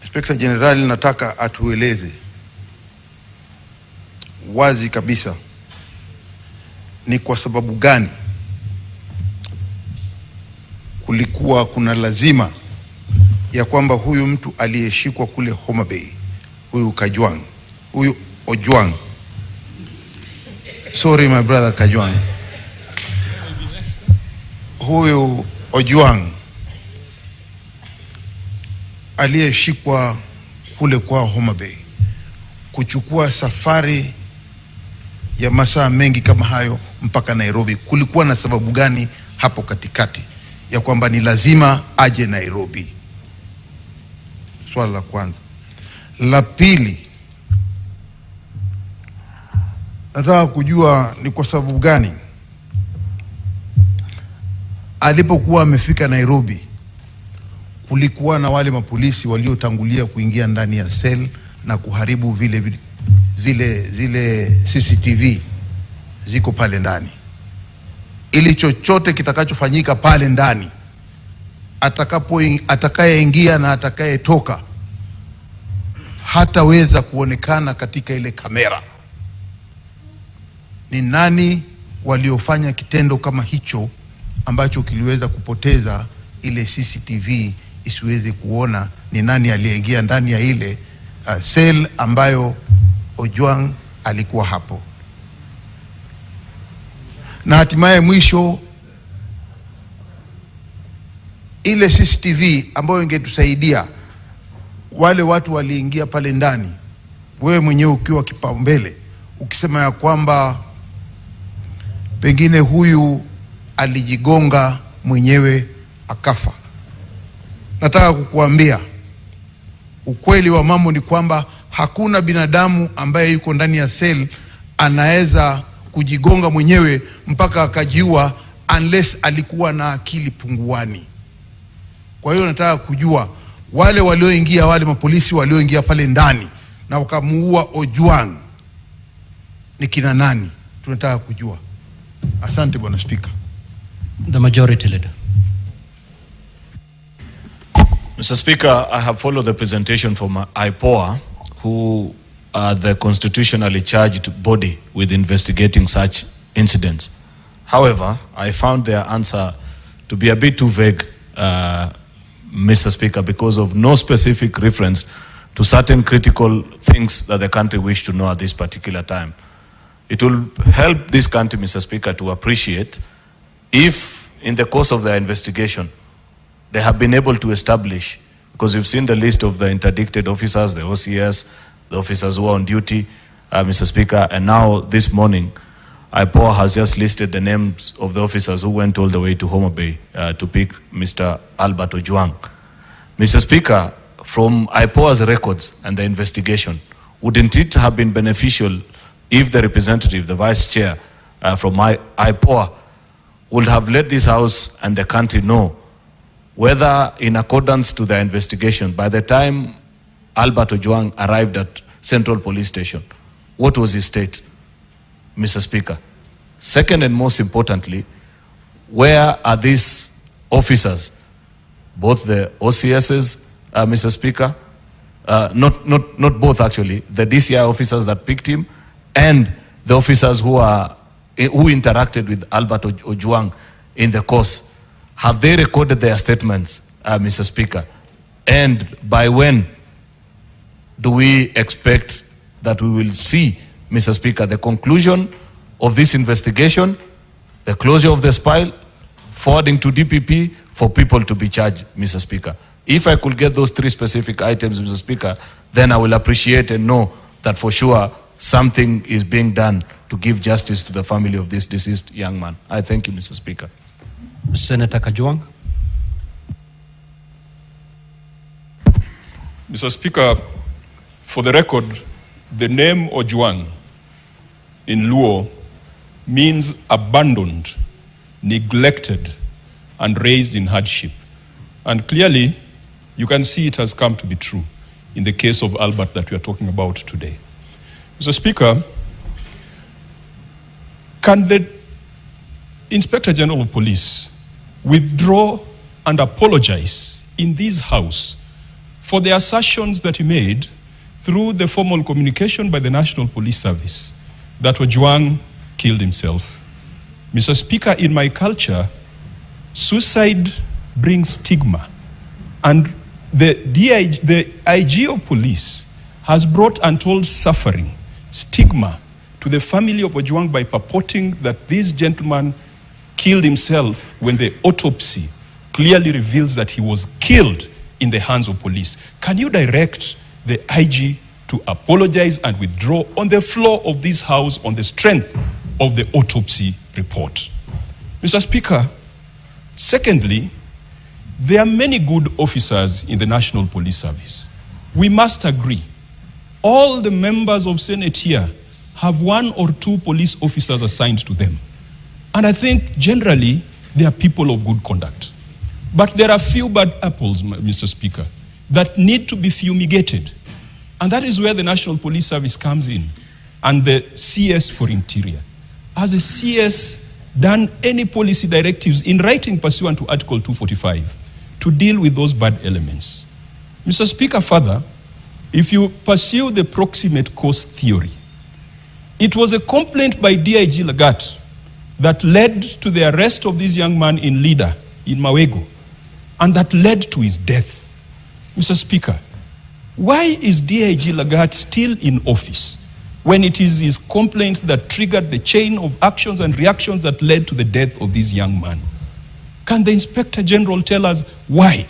Inspector Generali, nataka atueleze wazi kabisa ni kwa sababu gani kulikuwa kuna lazima ya kwamba huyu mtu aliyeshikwa kule Homa Bay, huyu Ojwang, sorry my brother Kajwang, huyu Ojwang aliyeshikwa kule kwa Homa Bay kuchukua safari ya masaa mengi kama hayo mpaka Nairobi, kulikuwa na sababu gani hapo katikati ya kwamba ni lazima aje Nairobi? Swala la kwanza. La pili, nataka kujua ni kwa sababu gani alipokuwa amefika Nairobi kulikuwa na wale mapolisi waliotangulia kuingia ndani ya cell na kuharibu zile CCTV ziko pale ndani, ili chochote kitakachofanyika pale ndani, atakayeingia na atakayetoka hataweza kuonekana katika ile kamera. Ni nani waliofanya kitendo kama hicho ambacho kiliweza kupoteza ile CCTV isiweze kuona ni nani aliyeingia ndani ya ile cell ambayo Ojwang alikuwa hapo. Na hatimaye mwisho, ile CCTV ambayo ingetusaidia wale watu waliingia pale ndani, wewe mwenyewe ukiwa kipaumbele ukisema ya kwamba pengine huyu alijigonga mwenyewe akafa. Nataka kukuambia ukweli wa mambo ni kwamba hakuna binadamu ambaye yuko ndani ya cell anaweza kujigonga mwenyewe mpaka akajiua unless alikuwa na akili punguani. Kwa hiyo nataka kujua wale walioingia, wale mapolisi walioingia pale ndani na wakamuua Ojwang ni kina nani? Tunataka kujua. Asante Bwana Speaker. The Majority Leader. Mr. Speaker, I have followed the presentation from IPOA, who are the constitutionally charged body with investigating such incidents. However, I found their answer to be a bit too vague, Mr. Speaker, because of no specific reference to certain critical things that the country wished to know at this particular time. It will help this country, Mr. Speaker, to appreciate if in the course of their investigation they have been able to establish, because you've seen the list of the interdicted officers, the OCS, the officers who are on duty, Mr. Speaker, and now this morning, IPOA has just listed the names of the officers who went all the way to Homa Bay to pick Mr. Albert Ojwang. Mr. Speaker, from IPOA's records and the investigation, wouldn't it have been beneficial if the representative, the vice chair from IPOA, would have let this House and the country know whether, in accordance to their investigation, by the time Albert Ojwang arrived at Central Police Station, what was his state, Mr. Speaker? Second and most importantly, where are these officers, both the OCSs, Mr. Speaker, not both actually, the DCI officers that picked him and the officers who interacted with Albert Ojwang in the course? Have they recorded their statements, Mr. Speaker? And by when do we expect that we will see, Mr. Speaker, the conclusion of this investigation, the closure of the file, forwarding to DPP for people to be charged, Mr. Speaker? If I could get those three specific items, Mr. Speaker, then I will appreciate and know that for sure something is being done to give justice to the family of this deceased young man. I thank you, Mr. Speaker. Senator Kajwang. Mr. Speaker, for the record, the name Ojwang in Luo means abandoned, neglected, and raised in hardship. And clearly, you can see it has come to be true in the case of Albert that we are talking about today. Mr. Speaker, can the Inspector General of Police withdraw and apologize in this House for the assertions that he made through the formal communication by the National Police Service that Ojwang killed himself? Mr. Speaker, in my culture, suicide brings stigma, and the IG of police has brought untold suffering, stigma to the family of Ojwang by purporting that this gentleman killed himself when the autopsy clearly reveals that he was killed in the hands of police. Can you direct the IG to apologize and withdraw on the floor of this House on the strength of the autopsy report? Mr. Speaker, secondly, there are many good officers in the National Police Service. We must agree, all the members of Senate here have one or two police officers assigned to them. And I think generally they are people of good conduct. But there are few bad apples, Mr. Speaker, that need to be fumigated. And that is where the National Police Service comes in, and the CS for Interior. has a CS done any policy directives in writing pursuant to Article 245 to deal with those bad elements? Mr. Speaker, further, if you pursue the proximate cause theory, it was a complaint by DIG Lagat that led to the arrest of this young man in Lida, in Mawego, and that led to his death. Mr. Speaker, why is DIG Lagat still in office when it is his complaint that triggered the chain of actions and reactions that led to the death of this young man? Can the Inspector General tell us why?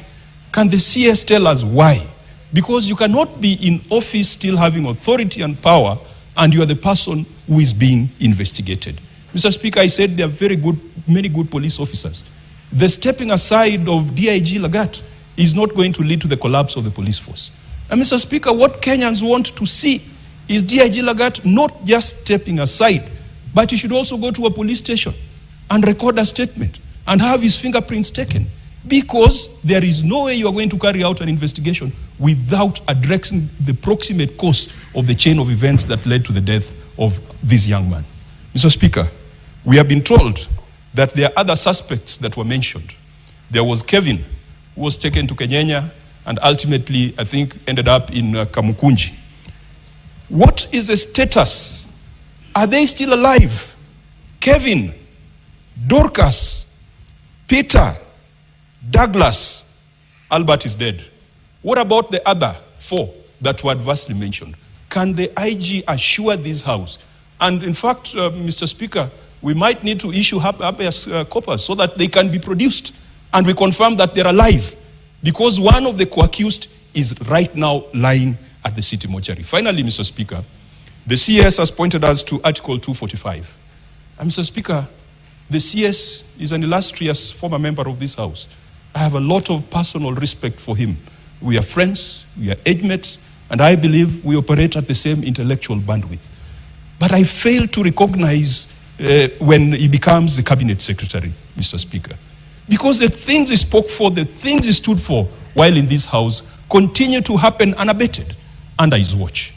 Can the CS tell us why? Because you cannot be in office still having authority and power, and you are the person who is being investigated. Mr. Speaker, I said there are many good police officers. The stepping aside of DIG Lagat is not going to lead to the collapse of the police force. And Mr. Speaker, what Kenyans want to see is DIG Lagat not just stepping aside, but he should also go to a police station and record a statement and have his fingerprints taken, because there is no way you are going to carry out an investigation without addressing the proximate cause of the chain of events that led to the death of this young man. Mr. Speaker, we have been told that there are other suspects that were mentioned. There was Kevin, who was taken to Kenyanya and ultimately, I think, ended up in Kamukunji. What is the status? Are they still alive? Kevin, Dorcas, Peter, Douglas, Albert is dead. What about the other 4 that were adversely mentioned? Can the IG assure this House? And in fact, Mr. Speaker, we might need to issue habeas corpus so that they can be produced and we confirm that they're alive, because one of the co-accused is right now lying at the city mortuary. Finally, Mr. Speaker, the CS has pointed us to Article 245. And Mr. Speaker, the CS is an illustrious former member of this House. I have a lot of personal respect for him. We are friends, we are age mates, and I believe we operate at the same intellectual bandwidth. But I fail to recognize when he becomes the cabinet secretary, Mr. Speaker. Because the things he spoke for, the things he stood for while in this House continue to happen unabated under his watch.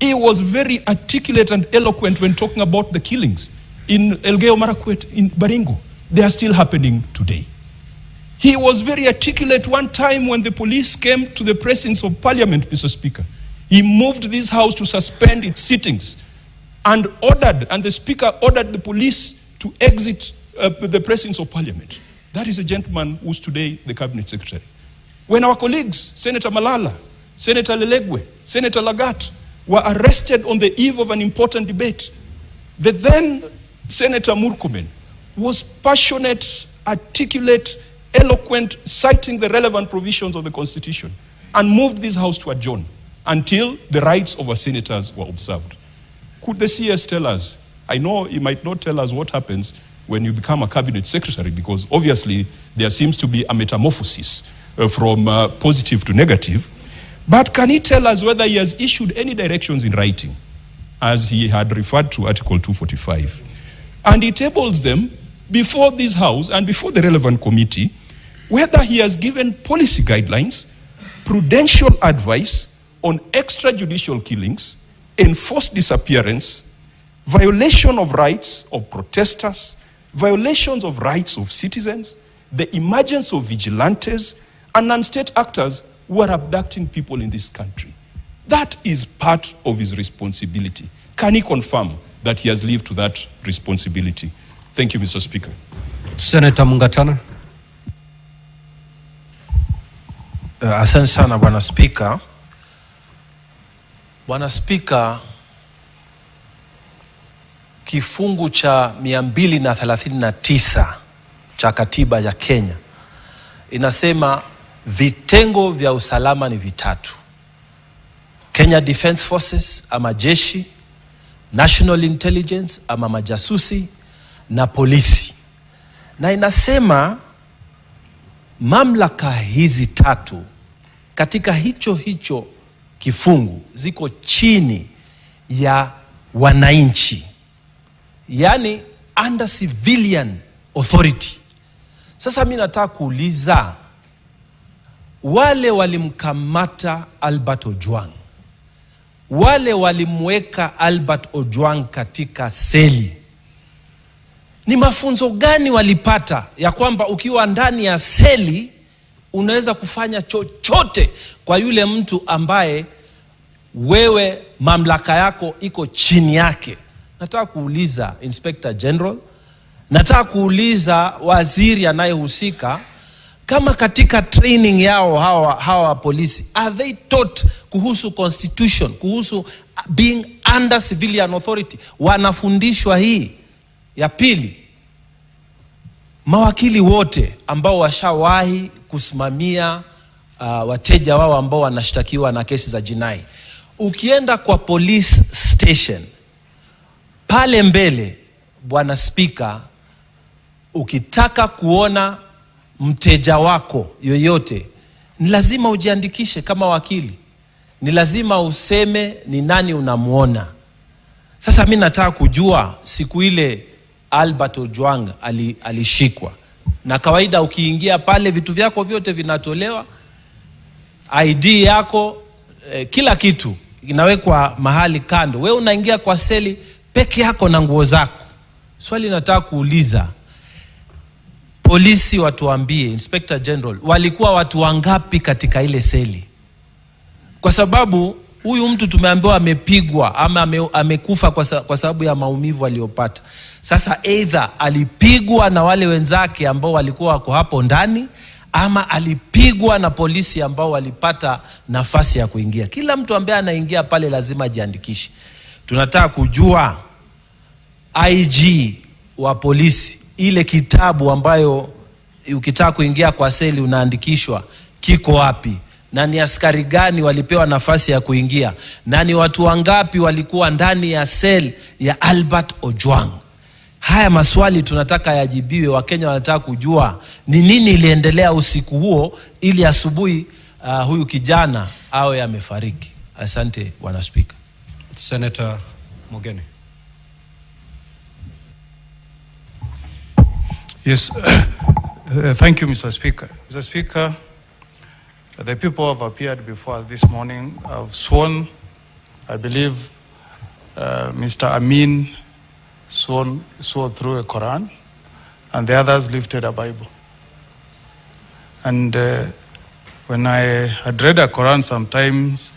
He was very articulate and eloquent when talking about the killings in Elgeyo Marakwet, in Baringo. They are still happening today. He was very articulate one time when the police came to the presence of Parliament, Mr. Speaker. He moved this House to suspend its sittings and the Speaker ordered the police to exit the presence of Parliament. That is a gentleman who's today the Cabinet Secretary. When our colleagues, Senator Malala, Senator Lelegwe, Senator Lagat, were arrested on the eve of an important debate, the then Senator Murkomen was passionate, articulate, eloquent, citing the relevant provisions of the Constitution, and moved this House to adjourn until the rights of our senators were observed. Could the CS tell us? I know he might not tell us what happens when you become a cabinet secretary, because obviously there seems to be a metamorphosis from positive to negative. But can he tell us whether he has issued any directions in writing, as he had referred to Article 245? And he tables them before this House and before the relevant committee, whether he has given policy guidelines, prudential advice on extrajudicial killings, enforced disappearance, violation of rights of protesters, violations of rights of citizens, the emergence of vigilantes and non-state actors who are abducting people in this country. That is part of his responsibility. Can he confirm that he has lived to that responsibility? Thank you, Mr. Speaker. Senator Mungatana. Asante sana Bwana Speaker. Bwana Speaker, kifungu cha 239 cha katiba ya Kenya inasema vitengo vya usalama ni vitatu: Kenya Defence Forces ama jeshi, National Intelligence ama majasusi, na polisi. Na inasema mamlaka hizi tatu katika hicho kifungu ziko chini ya wananchi, yani under civilian authority. Sasa mimi nataka kuuliza, wale walimkamata Albert Ojwang, wale walimweka Albert Ojwang katika seli, Ni mafunzo gani walipata ya kwamba ukiwa ndani ya seli unaweza kufanya chochote kwa yule mtu ambaye wewe mamlaka yako iko chini yake? Nataka kuuliza Inspector General, nataka kuuliza waziri anayehusika, kama katika training yao hawa polisi, are they taught kuhusu constitution, kuhusu being under civilian authority? Wanafundishwa hii? Ya pili, mawakili wote ambao washawahi kusimamia wateja wao ambao wanashtakiwa na kesi za jinai, ukienda kwa police station pale mbele, Bwana Speaker, ukitaka kuona mteja wako yoyote, ni lazima ujiandikishe kama wakili. Ni lazima useme ni nani unamuona. Sasa mimi nataka kujua siku ile Albert Ojwang alishikwa, na kawaida ukiingia pale vitu vyako vyote vinatolewa, ID yako, kila kitu inawekwa mahali kando. Wewe unaingia kwa seli peke yako na nguo zako. Swali nataka kuuliza, polisi watuambie, Inspector General, walikuwa watu wangapi katika ile seli? Kwa sababu huyu mtu tumeambiwa amepigwa ama amekufa kwa sababu ya maumivu aliyopata. Sasa either alipigwa na wale wenzake ambao walikuwa wako hapo ndani, ama alipigwa na polisi ambao walipata nafasi ya kuingia. Kila mtu ambaye anaingia pale lazima jiandikishe. Tunataka kujua IG wa polisi, ile kitabu ambayo ukitaka kuingia kwa seli unaandikishwa, kiko wapi? Na ni askari gani walipewa nafasi ya kuingia? Na ni watu wangapi walikuwa ndani ya sel ya Albert Ojwang? Haya maswali tunataka yajibiwe. Wakenya wanataka kujua ni nini iliendelea usiku huo ili asubuhi huyu kijana awe amefariki. Asante Bwana Speaker. Senator Mogeni. Yes, thank you, Mr. Speaker. Mr. Speaker, the people who have appeared before us this morning have sworn, I believe Mr. Amin swore through a Quran, and the others lifted a Bible. And when I had read a Quran, sometimes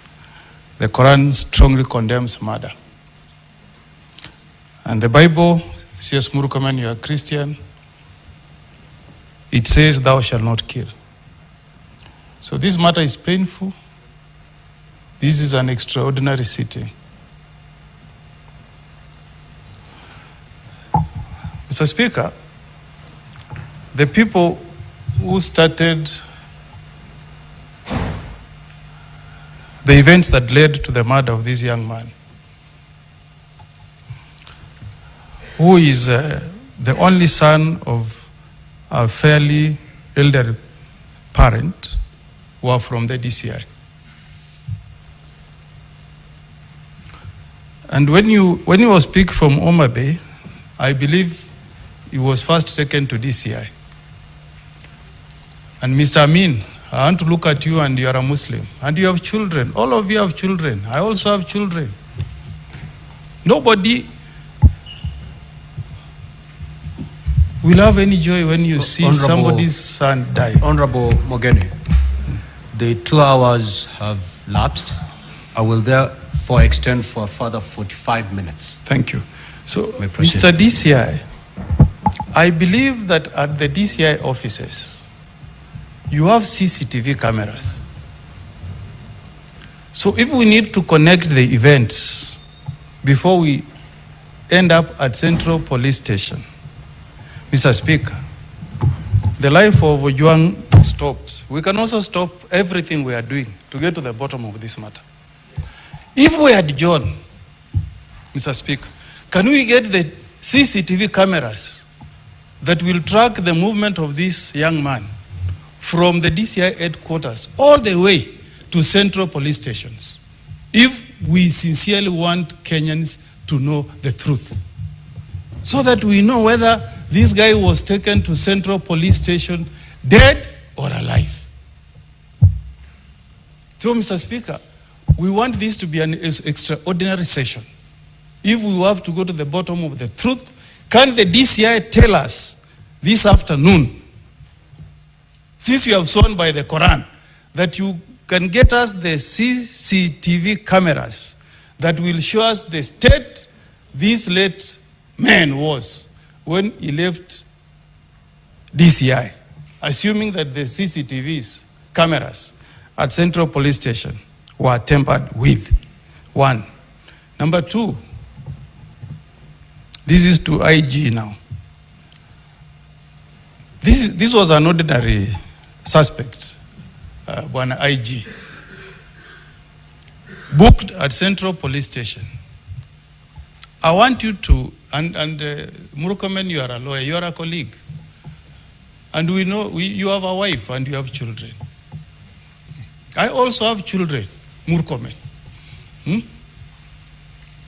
the Quran strongly condemns murder. And the Bible says, Murkomen, you are Christian, it says, thou shalt not kill. So this matter is painful. This is an extraordinary sitting. Mr. Speaker, the people who started the events that led to the murder of this young man, who is the only son of a fairly elderly parent, were from the DCI. And when you was picked from Homa Bay, I believe he was first taken to DCI. And Mr. Amin, I want to look at you, and you are a Muslim, and you have children. All of you have children. I also have children. Nobody will have any joy when you see somebody's son die. Honorable Mogeni, the 2 hours have lapsed. I will therefore extend for a further 45 minutes. Thank you. So, Mr. DCI, I believe that at the DCI offices, you have CCTV cameras. So if we need to connect the events before we end up at Central Police Station, Mr. Speaker, the life of Ojwang stops. We can also stop everything we are doing to get to the bottom of this matter. If we had John, Mr. Speaker, can we get the CCTV cameras that will track the movement of this young man from the DCI headquarters all the way to Central Police Stations, if we sincerely want Kenyans to know the truth, so that we know whether this guy was taken to Central Police Station dead or alive. So, Mr. Speaker, we want this to be an extraordinary session. If we have to go to the bottom of the truth, Can the DCI tell us this afternoon, since you have sworn by the Quran, that you can get us the CCTV cameras that will show us the state this late man was when he left DCI, assuming that the CCTVs cameras at Central Police Station were tampered with? One. Number two, this is to IG now. This was an ordinary suspect, one IG, booked at Central Police Station. I want you to, and Murkomen, you are a lawyer, you are a colleague. And we know you have a wife and you have children. I also have children, Murkomen.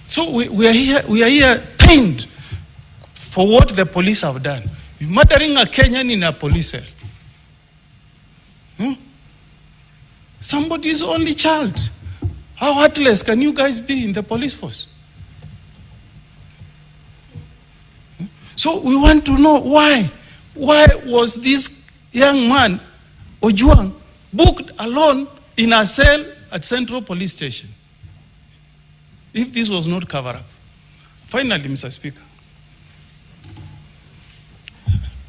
So we are here pained for what the police have done. Murdering a Kenyan in a police cell. Somebody's only child. How heartless can you guys be in the police force? So we want to know why. Why was this young man, Ojwang, booked alone in a cell at Central Police Station? If this was not covered up. Finally, Mr. Speaker,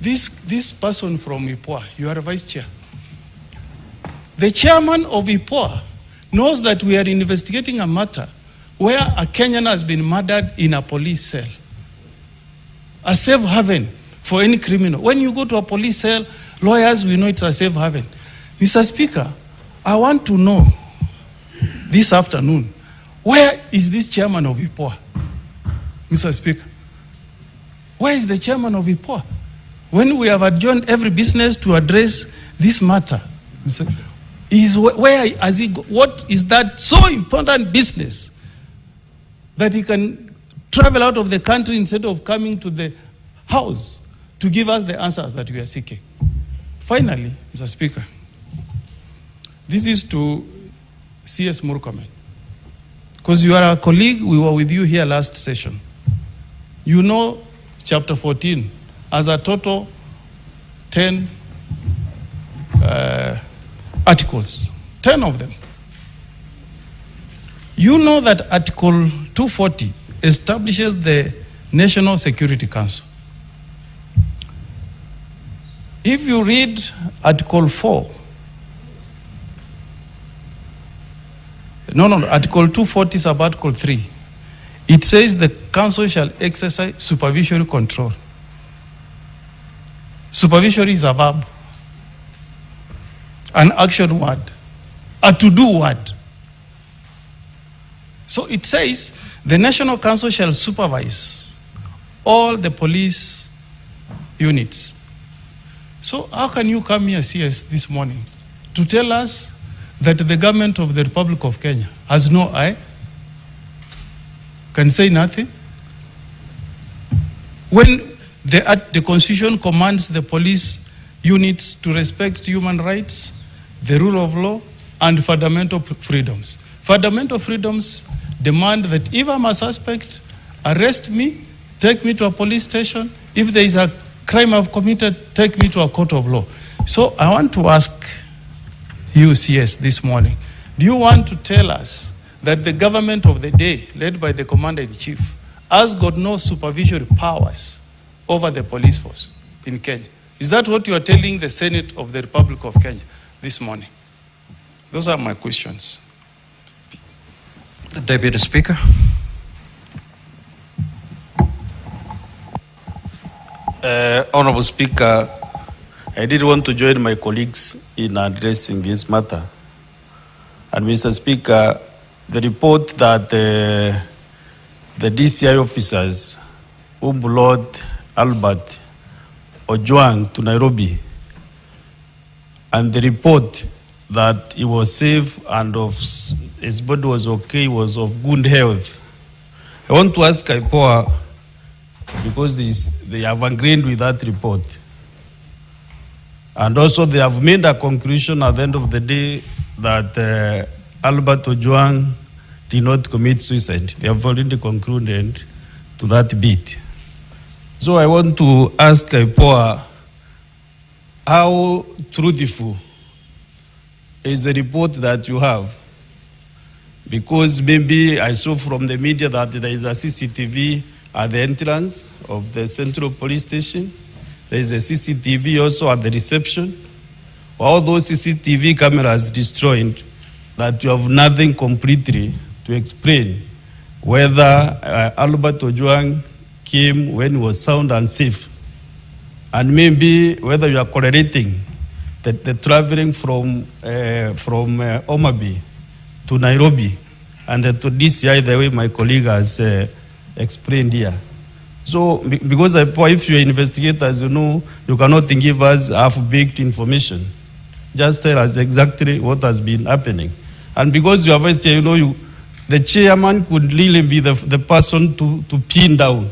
this person from IPOA, you are a vice chair. The chairman of IPOA knows that we are investigating a matter where a Kenyan has been murdered in a police cell. A safe haven for any criminal. When you go to a police cell, lawyers, we know it's a safe haven. Mr. Speaker, I want to know this afternoon, where is this chairman of IPOA? Mr. Speaker, where is the chairman of IPOA? When we have adjourned every business to address this matter, what is that so important business that he can travel out of the country instead of coming to the house to give us the answers that we are seeking? Finally, Mr. Speaker, this is to CS Murkomen. Because you are a colleague, we were with you here last session. You know chapter 14 as a total 10 articles, 10 of them. You know that Article 240 establishes the National Security Council. If you read Article 4, Article 240 is about Article 3. It says the council shall exercise supervisory control. Supervisory is a verb, an action word, a to-do word. So it says the National Council shall supervise all the police units. So how can you come here, CS, this morning to tell us that the government of the Republic of Kenya has no eye, can say nothing? When the Constitution commands the police units to respect human rights, the rule of law, and fundamental freedoms. Fundamental freedoms demand that if I'm a suspect, arrest me, take me to a police station. If there is a crime I've committed, take me to a court of law. So I want to ask you, CS, this morning, do you want to tell us that the government of the day, led by the Commander-in-Chief, has got no supervisory powers over the police force in Kenya? Is that what you are telling the Senate of the Republic of Kenya this morning? Those are my questions. The Deputy Speaker. Honorable Speaker, I did want to join my colleagues in addressing this matter. And Mr. Speaker, the report that the DCI officers who brought Albert Ojwang to Nairobi, and the report that he was safe and his body was okay, was of good health. I want to ask IPOA, because they have agreed with that report. And also they have made a conclusion at the end of the day that Albert Ojwang did not commit suicide. They have already concluded to that bit. So I want to ask IPOA, how truthful is the report that you have? Because maybe I saw from the media that there is a CCTV at the entrance of the Central Police Station. There is a CCTV also at the reception. All those CCTV cameras destroyed, that you have nothing completely to explain whether Albert Ojwang came when he was sound and safe, and maybe whether you are correlating the traveling from Omagby to Nairobi and to DCI, the way my colleague has explained here. So, because if you're investigators, you know, you cannot give us half-baked information. Just tell us exactly what has been happening. And because you are vice chair, you know, the chairman could really be the person to pin down.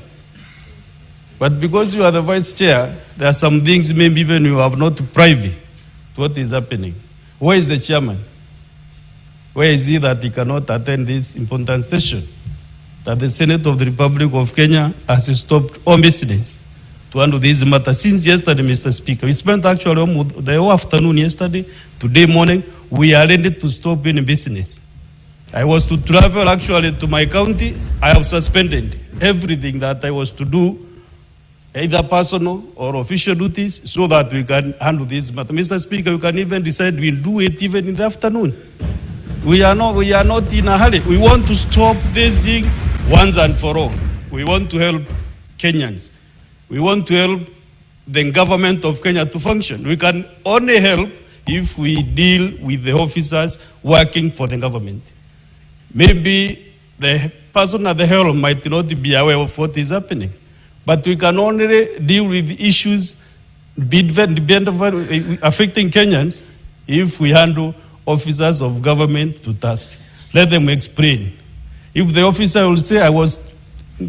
But because you are the vice chair, there are some things maybe even you have not privy to what is happening. Where is the chairman? Where is he that he cannot attend this important session? That the Senate of the Republic of Kenya has stopped all business to handle this matter since yesterday, Mr. Speaker. We spent actually the whole afternoon yesterday, today morning, we are ready to stop any business. I was to travel actually to my county. I have suspended everything that I was to do, either personal or official duties, so that we can handle this matter. Mr. Speaker, you can even decide we'll do it even in the afternoon. We are not in a hurry. We want to stop this thing once and for all. We want to help Kenyans. We want to help the government of Kenya to function. We can only help if we deal with the officers working for the government. Maybe the person at the helm might not be aware of what is happening, but we can only deal with issues affecting Kenyans if we handle officers of government to task. Let them explain. If the officer will say, I was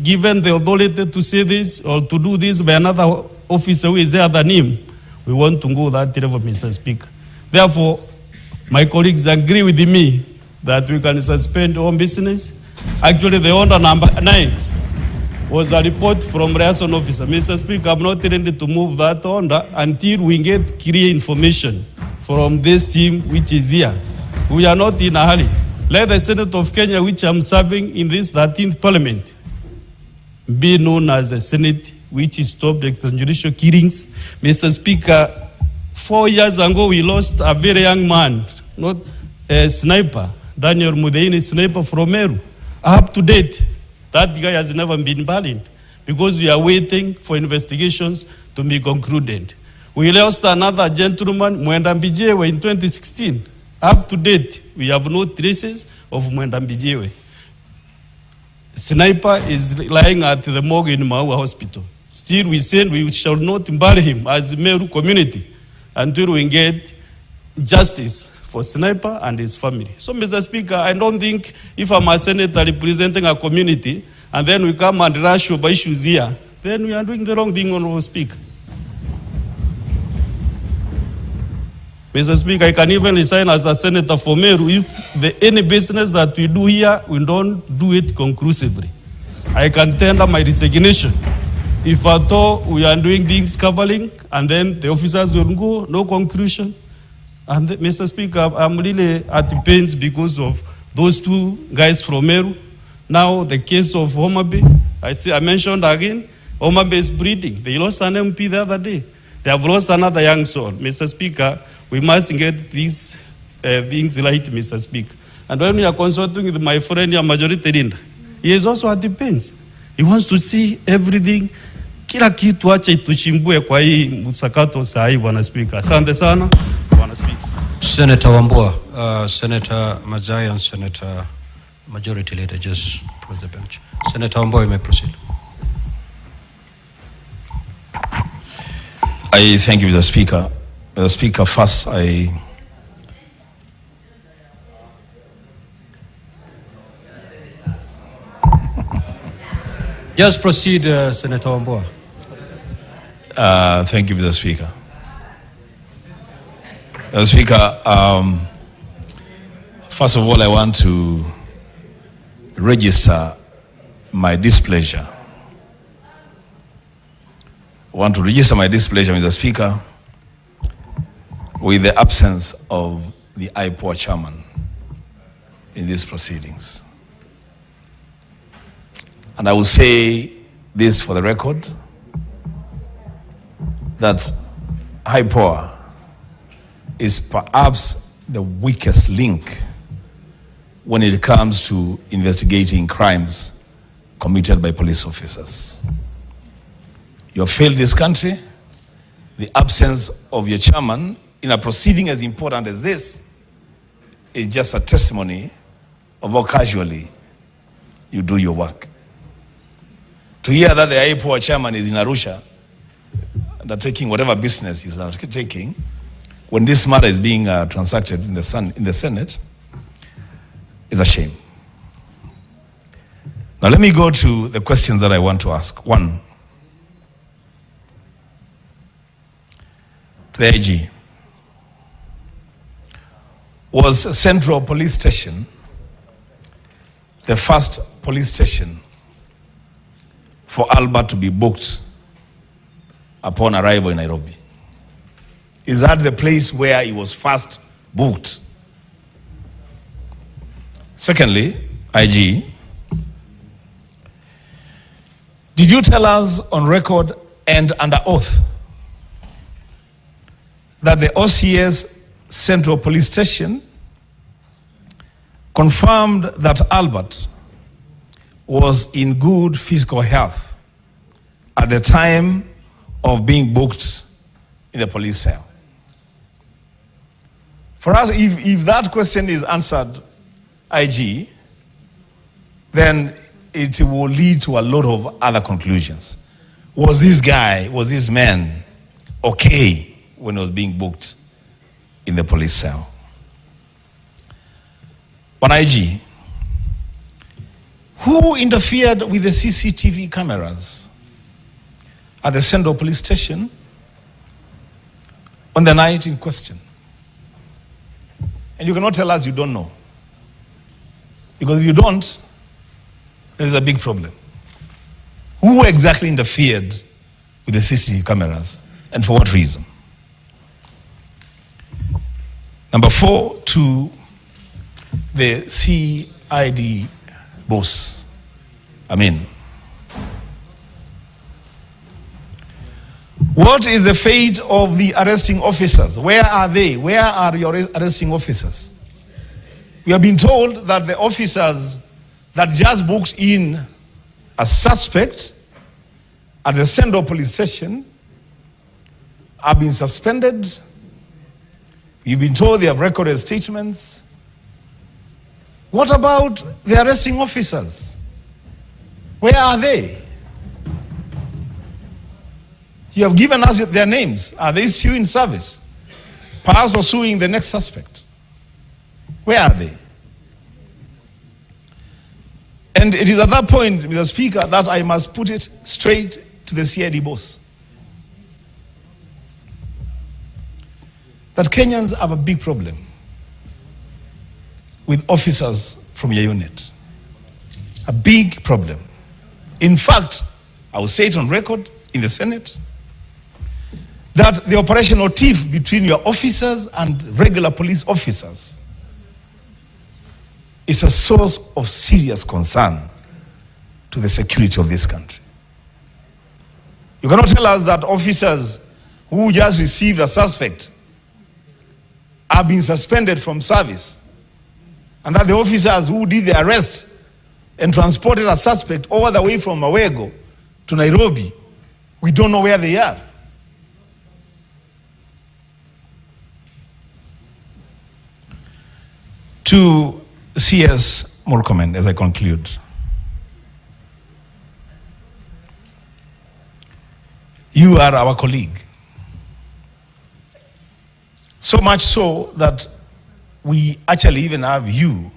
given the authority to say this or to do this by another officer who is there than him, we want to go that level, Mr. Speaker. Therefore, my colleagues agree with me that we can suspend all business. Actually, the order number 9 was a report from liaison officer. Mr. Speaker, I'm not ready to move that order until we get clear information from this team which is here. We are not in a hurry. Let the Senate of Kenya, which I'm serving in this 13th Parliament, be known as the Senate which stopped extrajudicial killings. Mr. Speaker, 4 years ago we lost a very young man, not a sniper, Daniel Mudeini, sniper from Meru. Up to date, that guy has never been buried because we are waiting for investigations to be concluded. We lost another gentleman, Mwenda Mbijewe, in 2016. Up to date, we have no traces of Mwenda Mbijewe. Sniper is lying at the morgue in Maua Hospital. Still, we said we shall not bury him as Meru community until we get justice for Sniper and his family. So, Mr. Speaker, I don't think if I'm a senator representing a community and then we come and rush over issues here, then we are doing the wrong thing, Honorable Speaker. Mr. Speaker, I can even resign as a senator for Meru if any business that we do here, we don't do it conclusively. I can tender my resignation. If at all we are doing things covering and then the officers will go, no conclusion. And Mr. Speaker, I'm really at the pains because of those two guys from Meru. Now the case of Omagby, I mentioned again, Omagby is breeding. They lost an MP the other day. They have lost another young soul. Mr. Speaker, we must get these things right, Mr. Speaker. And when we are consulting with my friend here, Majority Leader, he is also at the pains. He wants to see everything. Kila kitu acha ituchimbue kwa hii msakato saa hii, Bwana Speaker. Asante sana, Bwana Speaker. Senator Wambua, Senator Mazai and Senator Majority Leader just approach the bench. Senator Wambua, you may proceed. I thank you, Mr. Speaker. Mr. Speaker, first Just proceed, Senator Wambua. Thank you, Mr. Speaker. Mr. Speaker, first of all, I want to register my displeasure want to register my displeasure, Mr. Speaker, with the absence of the IPOA chairman in these proceedings. And I will say this for the record, that IPOA is perhaps the weakest link when it comes to investigating crimes committed by police officers. You have failed this country. The absence of your chairman in a proceeding as important as this is just a testimony of how casually you do your work. To hear that the IPOA chairman is in Arusha, undertaking whatever business he's undertaking, when this matter is being transacted in the Senate, is a shame. Now let me go to the questions that I want to ask. One, to the IG. Was Central Police Station the first police station for Albert to be booked upon arrival in Nairobi? Is that the place where he was first booked? Secondly, IG, did you tell us on record and under oath that the OCS Central Police Station confirmed that Albert was in good physical health at the time of being booked in the police cell? For us, if that question is answered, IG, then it will lead to a lot of other conclusions. Was this man okay when he was being booked in the police cell? But IG, who interfered with the CCTV cameras at the Central Police Station on the night in question? And you cannot tell us you don't know. Because if you don't, there's a big problem. Who exactly interfered with the CCTV cameras and for what reason? Number 4, to the CID boss. What is the fate of the arresting officers? Where are they? Where are your arresting officers? We have been told that the officers that just booked in a suspect at the Central Police Station have been suspended. You've been told they have recorded statements. What about the arresting officers? Where are they? You have given us their names. Are they still in service? Perhaps pursuing the next suspect. Where are they? And it is at that point, Mr. Speaker, that I must put it straight to the CID boss. That Kenyans have a big problem with officers from your unit. A big problem. In fact, I will say it on record in the Senate, that the operational tiff between your officers and regular police officers is a source of serious concern to the security of this country. You cannot tell us that officers who just received a suspect are being suspended from service, and that the officers who did the arrest and transported a suspect all the way from Awego to Nairobi, we don't know where they are. To CS Murkomen, as I conclude, you are our colleague. So much so that we actually even have you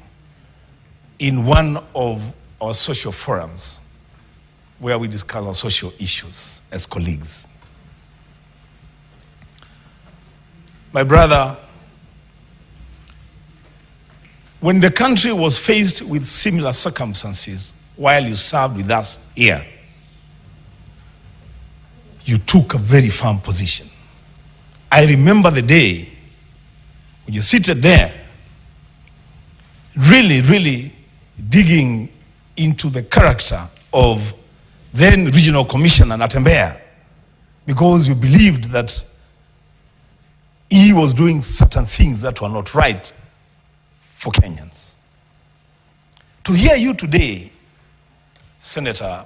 in one of our social forums where we discuss our social issues as colleagues. My brother, when the country was faced with similar circumstances while you served with us here, you took a very firm position. I remember the day when you seated there, really digging into the character of then Regional Commissioner Natembeya, because you believed that he was doing certain things that were not right for Kenyans. To hear you today, Senator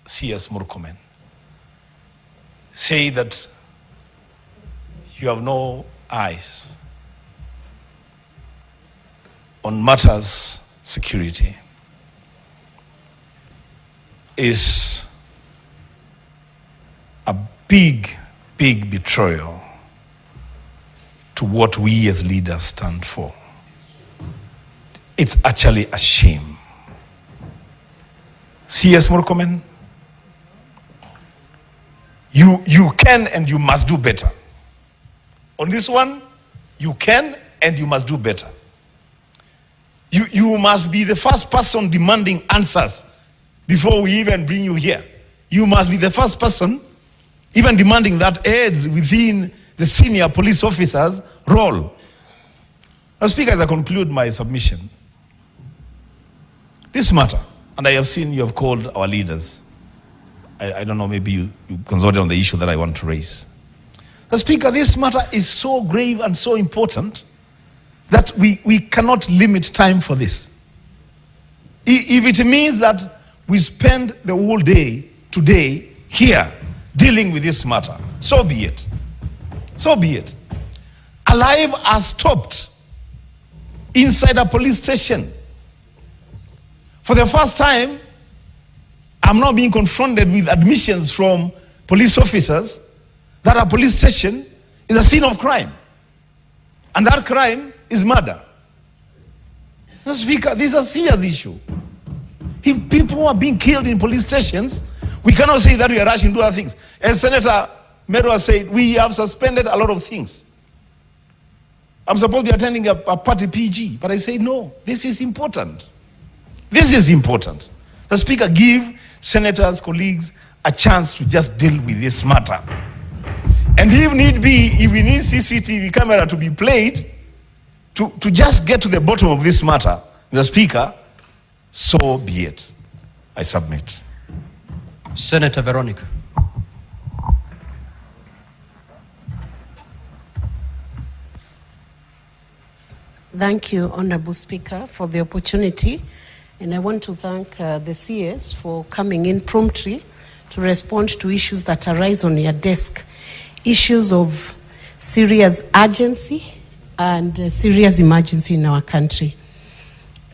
C.S. Murkomen, say that you have no eyes on matters security is a big betrayal to what we as leaders stand for. It's actually a shame. C.S. Murkomen, you can and you must do better. On this one, you can and you must do better. You must be the first person demanding answers before we even bring you here. You must be the first person even demanding that aids within the senior police officer's role. Now, Speaker, as I conclude my submission, this matter, and I have seen you have called our leaders. I don't know, maybe you consulted on the issue that I want to raise. Now, Speaker, this matter is so grave and so important that we cannot limit time for this. If it means that we spend the whole day today here dealing with this matter, so be it. So be it. A life has stopped inside a police station. For the first time, I'm now being confronted with admissions from police officers that a police station is a scene of crime. And that crime is murder. Mr. Speaker, this is a serious issue. If people are being killed in police stations, we cannot say that we are rushing to other things. As Senator Meru has said, we have suspended a lot of things. I'm supposed to be attending a party PG, but I say no, this is important. This is important. The Speaker, give senators, colleagues, a chance to just deal with this matter. And if need be, if we need CCTV camera to be played, to just get to the bottom of this matter, the Speaker, so be it. I submit. Senator Veronica. Thank you, Honorable Speaker, for the opportunity. And I want to thank the CS for coming in promptly to respond to issues that arise on your desk. Issues of serious urgency and serious emergency in our country.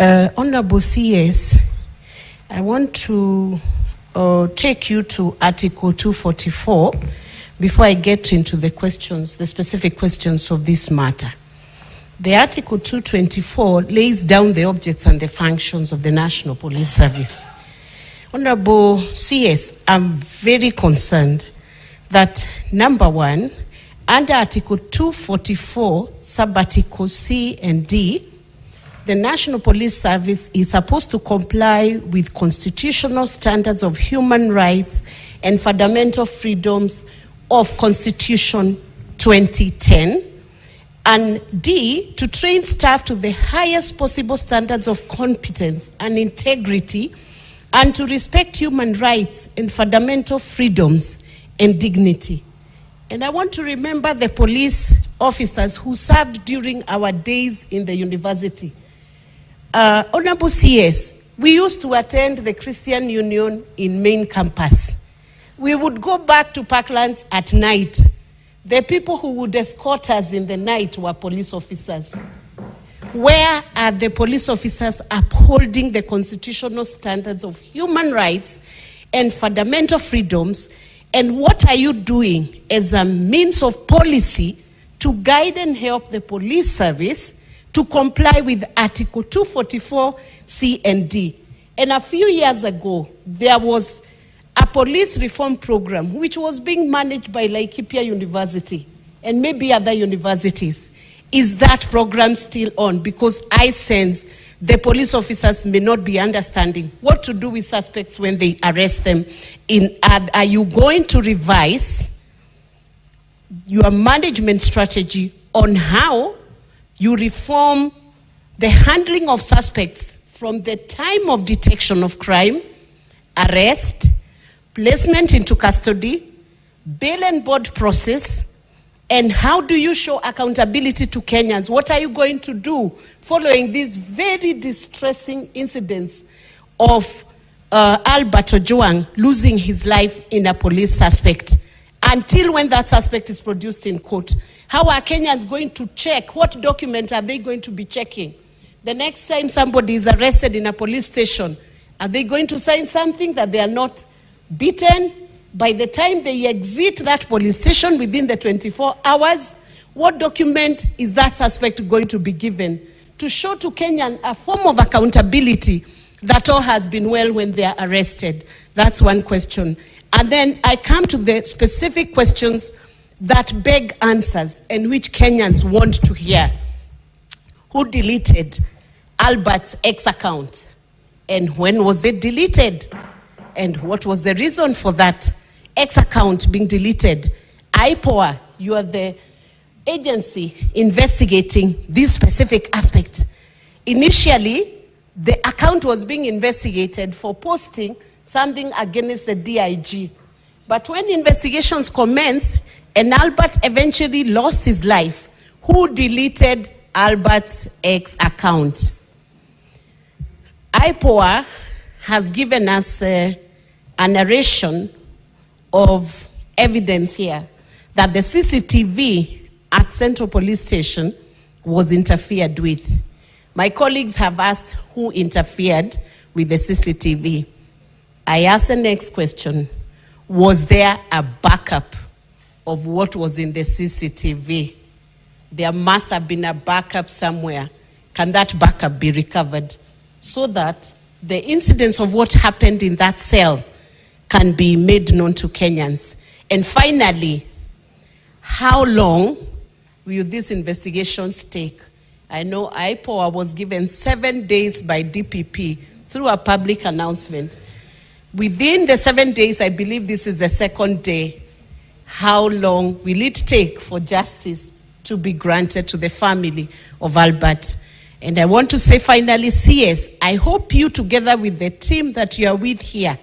Honorable CS, I want to take you to Article 244 before I get into the questions, the specific questions of this matter. The Article 224 lays down the objects and the functions of the National Police Service. Honorable CS, I'm very concerned that, number one, under Article 244, sub-articles C and D, the National Police Service is supposed to comply with constitutional standards of human rights and fundamental freedoms of Constitution 2010, and D, to train staff to the highest possible standards of competence and integrity, and to respect human rights and fundamental freedoms and dignity. And I want to remember the police officers who served during our days in the university. Honorable CS, we used to attend the Christian Union in main campus. We would go back to Parklands at night. The people who would escort us in the night were police officers. Where are the police officers upholding the constitutional standards of human rights and fundamental freedoms? And what are you doing as a means of policy to guide and help the police service to comply with Article 244 C and D? And a few years ago, there was a police reform program which was being managed by Laikipia University and maybe other universities. Is that program still on? Because I sense the police officers may not be understanding what to do with suspects when they arrest them. Are you going to revise your management strategy on how you reform the handling of suspects from the time of detection of crime, arrest, placement into custody, bail and board process, and how do you show accountability to Kenyans? What are you going to do following these very distressing incidents of Albert Ojwang losing his life in a police suspect? Until when that suspect is produced in court, how are Kenyans going to check? What document are they going to be checking? The next time somebody is arrested in a police station, are they going to sign something that they are not beaten? By the time they exit that police station within the 24 hours, what document is that suspect going to be given to show to Kenyan a form of accountability that all has been well when they are arrested? That's one question. And then I come to the specific questions that beg answers and which Kenyans want to hear. Who deleted Albert's X account? And when was it deleted? And what was the reason for that X account being deleted? IPOA, you are the agency investigating this specific aspect. Initially, the account was being investigated for posting something against the DIG. But when investigations commenced and Albert eventually lost his life, who deleted Albert's X account? IPOA has given us a narration of evidence here that the CCTV at Central Police Station was interfered with. My colleagues have asked who interfered with the CCTV. I ask the next question. Was there a backup of what was in the CCTV? There must have been a backup somewhere. Can that backup be recovered so that the incidents of what happened in that cell can be made known to Kenyans? And finally, how long will these investigations take? I know IPOA was given 7 days by DPP through a public announcement. Within the 7 days, I believe this is the second day. How long will it take for justice to be granted to the family of Albert? And I want to say finally, CS, I hope you, together with the team that you are with here,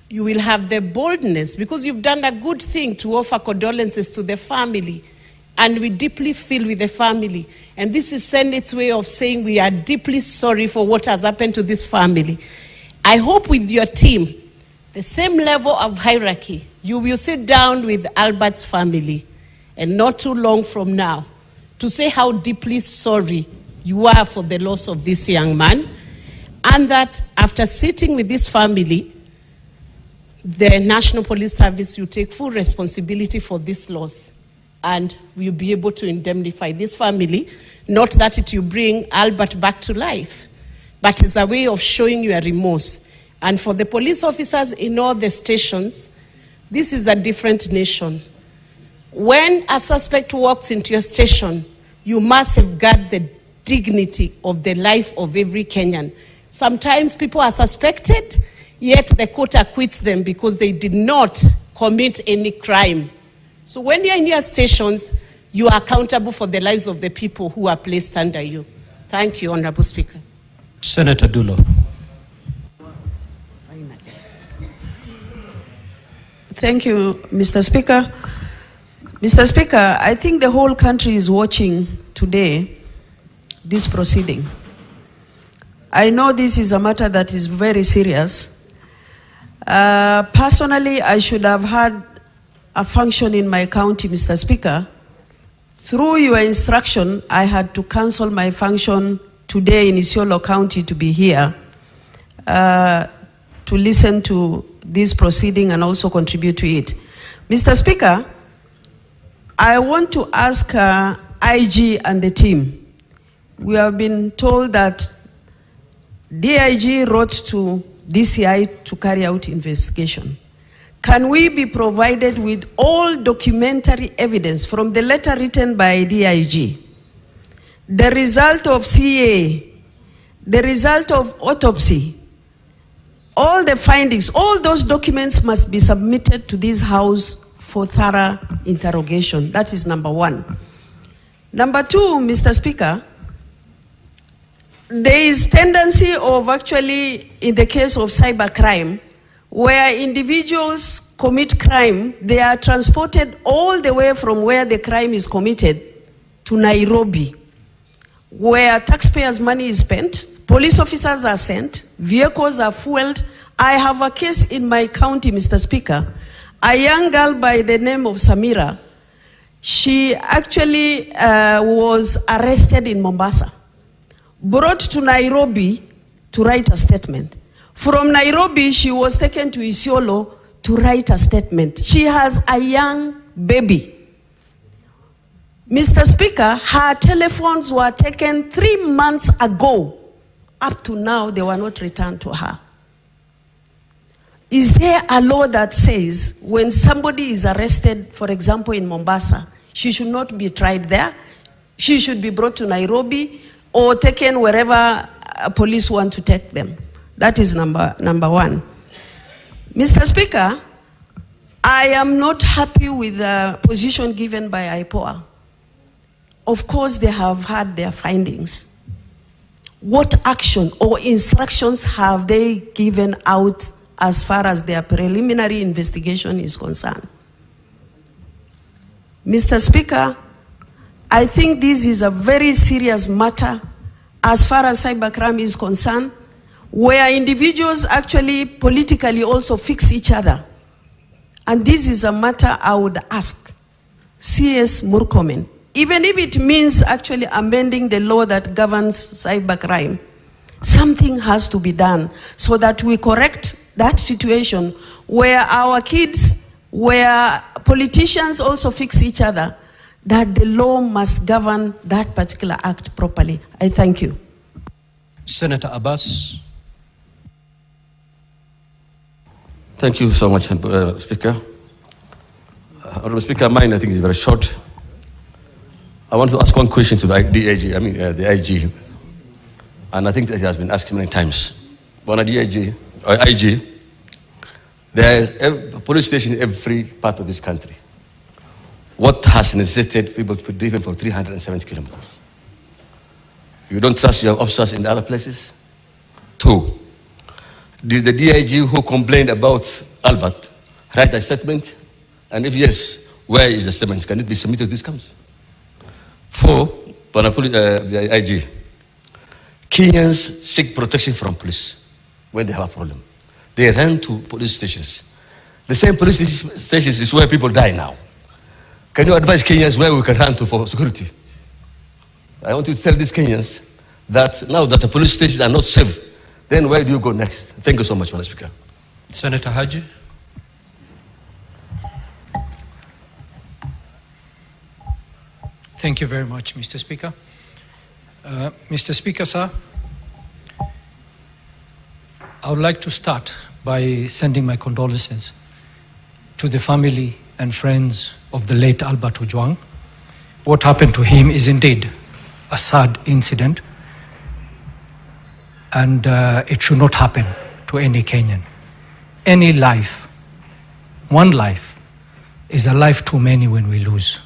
you will have the boldness, because you've done a good thing, to offer condolences to the family. And we deeply feel with the family. And this is Senate's way of saying we are deeply sorry for what has happened to this family. I hope with your team, the same level of hierarchy, you will sit down with Albert's family, and not too long from now, to say how deeply sorry you are for the loss of this young man, and that after sitting with this family, the National Police Service will take full responsibility for this loss, and we'll be able to indemnify this family. Not that it will bring Albert back to life, but it's a way of showing your remorse. And for the police officers in all the stations, this is a different nation. When a suspect walks into your station, you must safeguard the dignity of the life of every Kenyan. Sometimes people are suspected, yet the court acquits them because they did not commit any crime. So when you're in your stations, you are accountable for the lives of the people who are placed under you. Thank you, Honorable Speaker. Senator Dulo. Thank you, Mr. Speaker. Mr. Speaker, I think the whole country is watching today this proceeding. I know this is a matter that is very serious. Personally, I should have had a function in my county, Mr. Speaker. Through your instruction, I had to cancel my function today in Isiolo County to be here to listen to this proceeding and also contribute to it. Mr. Speaker, I want to ask IG and the team. We have been told that DIG wrote to DCI to carry out investigation. Can we be provided with all documentary evidence from the letter written by DIG the result of CA, the result of autopsy, all the findings, all those documents must be submitted to this House for thorough interrogation. That is number one. Number two, Mr. Speaker, there is tendency of actually, in the case of cybercrime, where individuals commit crime, they are transported all the way from where the crime is committed to Nairobi, where taxpayers' money is spent, police officers are sent, vehicles are fueled. I have a case in my county, Mr. Speaker, a young girl by the name of Samira. She actually was arrested in Mombasa, brought to Nairobi to write a statement. From Nairobi, she was taken to Isiolo to write a statement. She has a young baby. Mr. Speaker, her telephones were taken 3 months ago. Up to now, they were not returned to her. Is there a law that says when somebody is arrested, for example, in Mombasa, she should not be tried there? She should be brought to Nairobi or taken wherever police want to take them. That is number one. Mr. Speaker, I am not happy with the position given by IPOA. Of course, they have had their findings. What action or instructions have they given out as far as their preliminary investigation is concerned? Mr. Speaker, I think this is a very serious matter as far as cybercrime is concerned, where individuals actually politically also fix each other. And this is a matter I would ask CS Murkomen, even if it means actually amending the law that governs cybercrime, something has to be done so that we correct that situation where our kids, where politicians also fix each other, that the law must govern that particular act properly. I thank you. Senator Abbas. Thank you so much, Speaker. Honorable Speaker, mine I think is very short. I want to ask one question to the the IG, and I think that it has been asked many times. One IG, there is a police station in every part of this country. What has necessitated people to be driven for 370 kilometers? You don't trust your officers in the other places? Two, did the DIG who complained about Albert write a statement? And if yes, where is the statement? Can it be submitted to this council? Four, the IG, Kenyans seek protection from police when they have a problem. They run to police stations. The same police stations is where people die now. Can you advise Kenyans where we can run to for security? I want you to tell these Kenyans that now that the police stations are not safe, then where do you go next? Thank you so much, Madam Speaker. Senator Haji. Thank you very much, Mr. Speaker. Mr. Speaker, sir, I would like to start by sending my condolences to the family and friends of the late Albert Ojwang. What happened to him is indeed a sad incident, and it should not happen to any Kenyan. Any life, one life, is a life too many when we lose.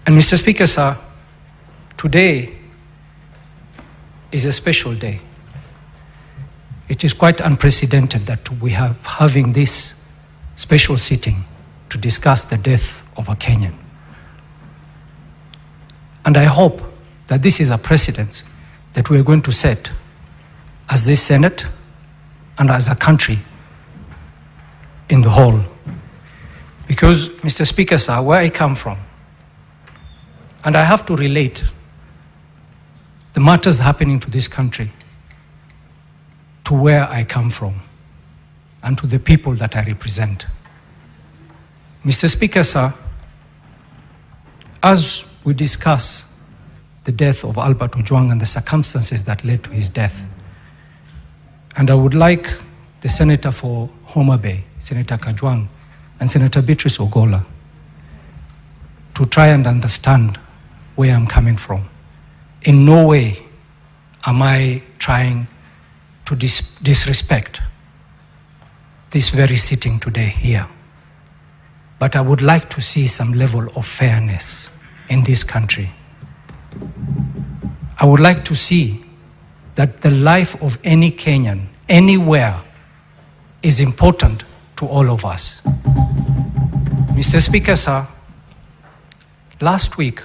And Mr. Speaker, sir, today is a special day. It is quite unprecedented that we are having this special sitting to discuss the death of a Kenyan. And I hope that this is a precedent that we are going to set as this Senate and as a country in the whole. Because, Mr. Speaker, sir, where I come from, and I have to relate the matters happening to this country to where I come from and to the people that I represent. Mr. Speaker, sir, as we discuss the death of Albert Ojwang and the circumstances that led to his death, and I would like the Senator for Homa Bay, Senator Kajwang, and Senator Beatrice Ogola to try and understand where I'm coming from. in no way am I trying to disrespect this very sitting today here. But I would like to see some level of fairness in this country. I would like to see that the life of any Kenyan, anywhere, is important to all of us. Mr. Speaker, sir, last week,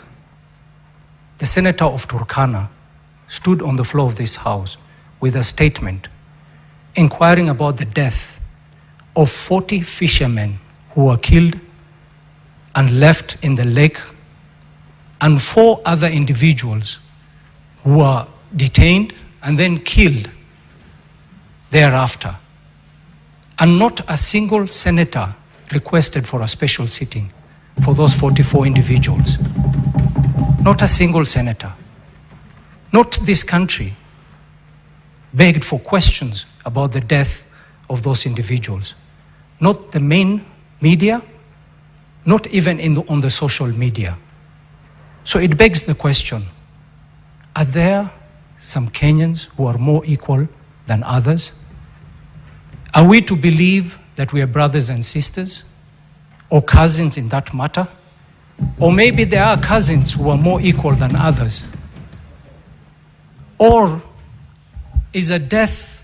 the Senator of Turkana stood on the floor of this House with a statement inquiring about the death of 40 fishermen who were killed and left in the lake, and 4 other individuals who were detained and then killed thereafter. And not a single senator requested for a special sitting for those 44 individuals. Not a single senator. Not this country begged for questions about the death of those individuals. Not the main media, not even on the social media. So it begs the question, are there some Kenyans who are more equal than others? Are we to believe that we are brothers and sisters, or cousins in that matter? Or maybe there are cousins who are more equal than others? Or is a death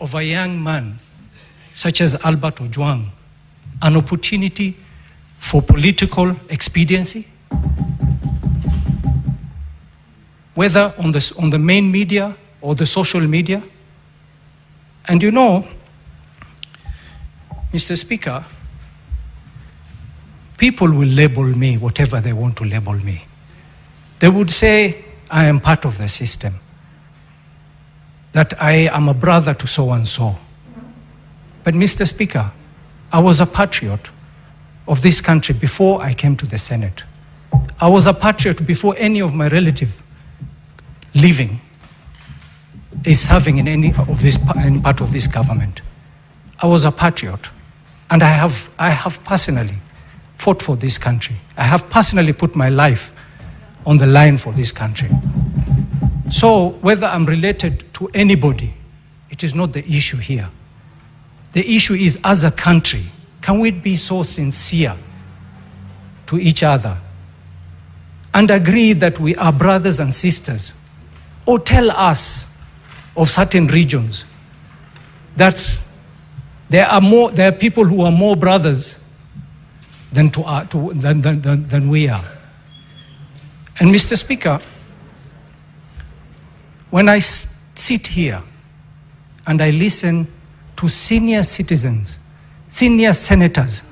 of a young man such as Albert Ojwang an opportunity for political expediency? Whether on the main media or the social media? And you know, Mr. Speaker, people will label me whatever they want to label me. They would say I am part of the system, that I am a brother to so-and-so. But Mr. Speaker, I was a patriot of this country before I came to the Senate. I was a patriot before any of my relatives living is serving in any part of this government. I was a patriot, and I have personally fought for this country. I have personally put my life on the line for this country. So whether I'm related to anybody, it is not the issue here. The issue is, as a country, can we be so sincere to each other and agree that we are brothers and sisters? Or tell us of certain regions that there are people who are more brothers than we are. And Mr. Speaker, when I sit here and I listen to senior citizens, senior senators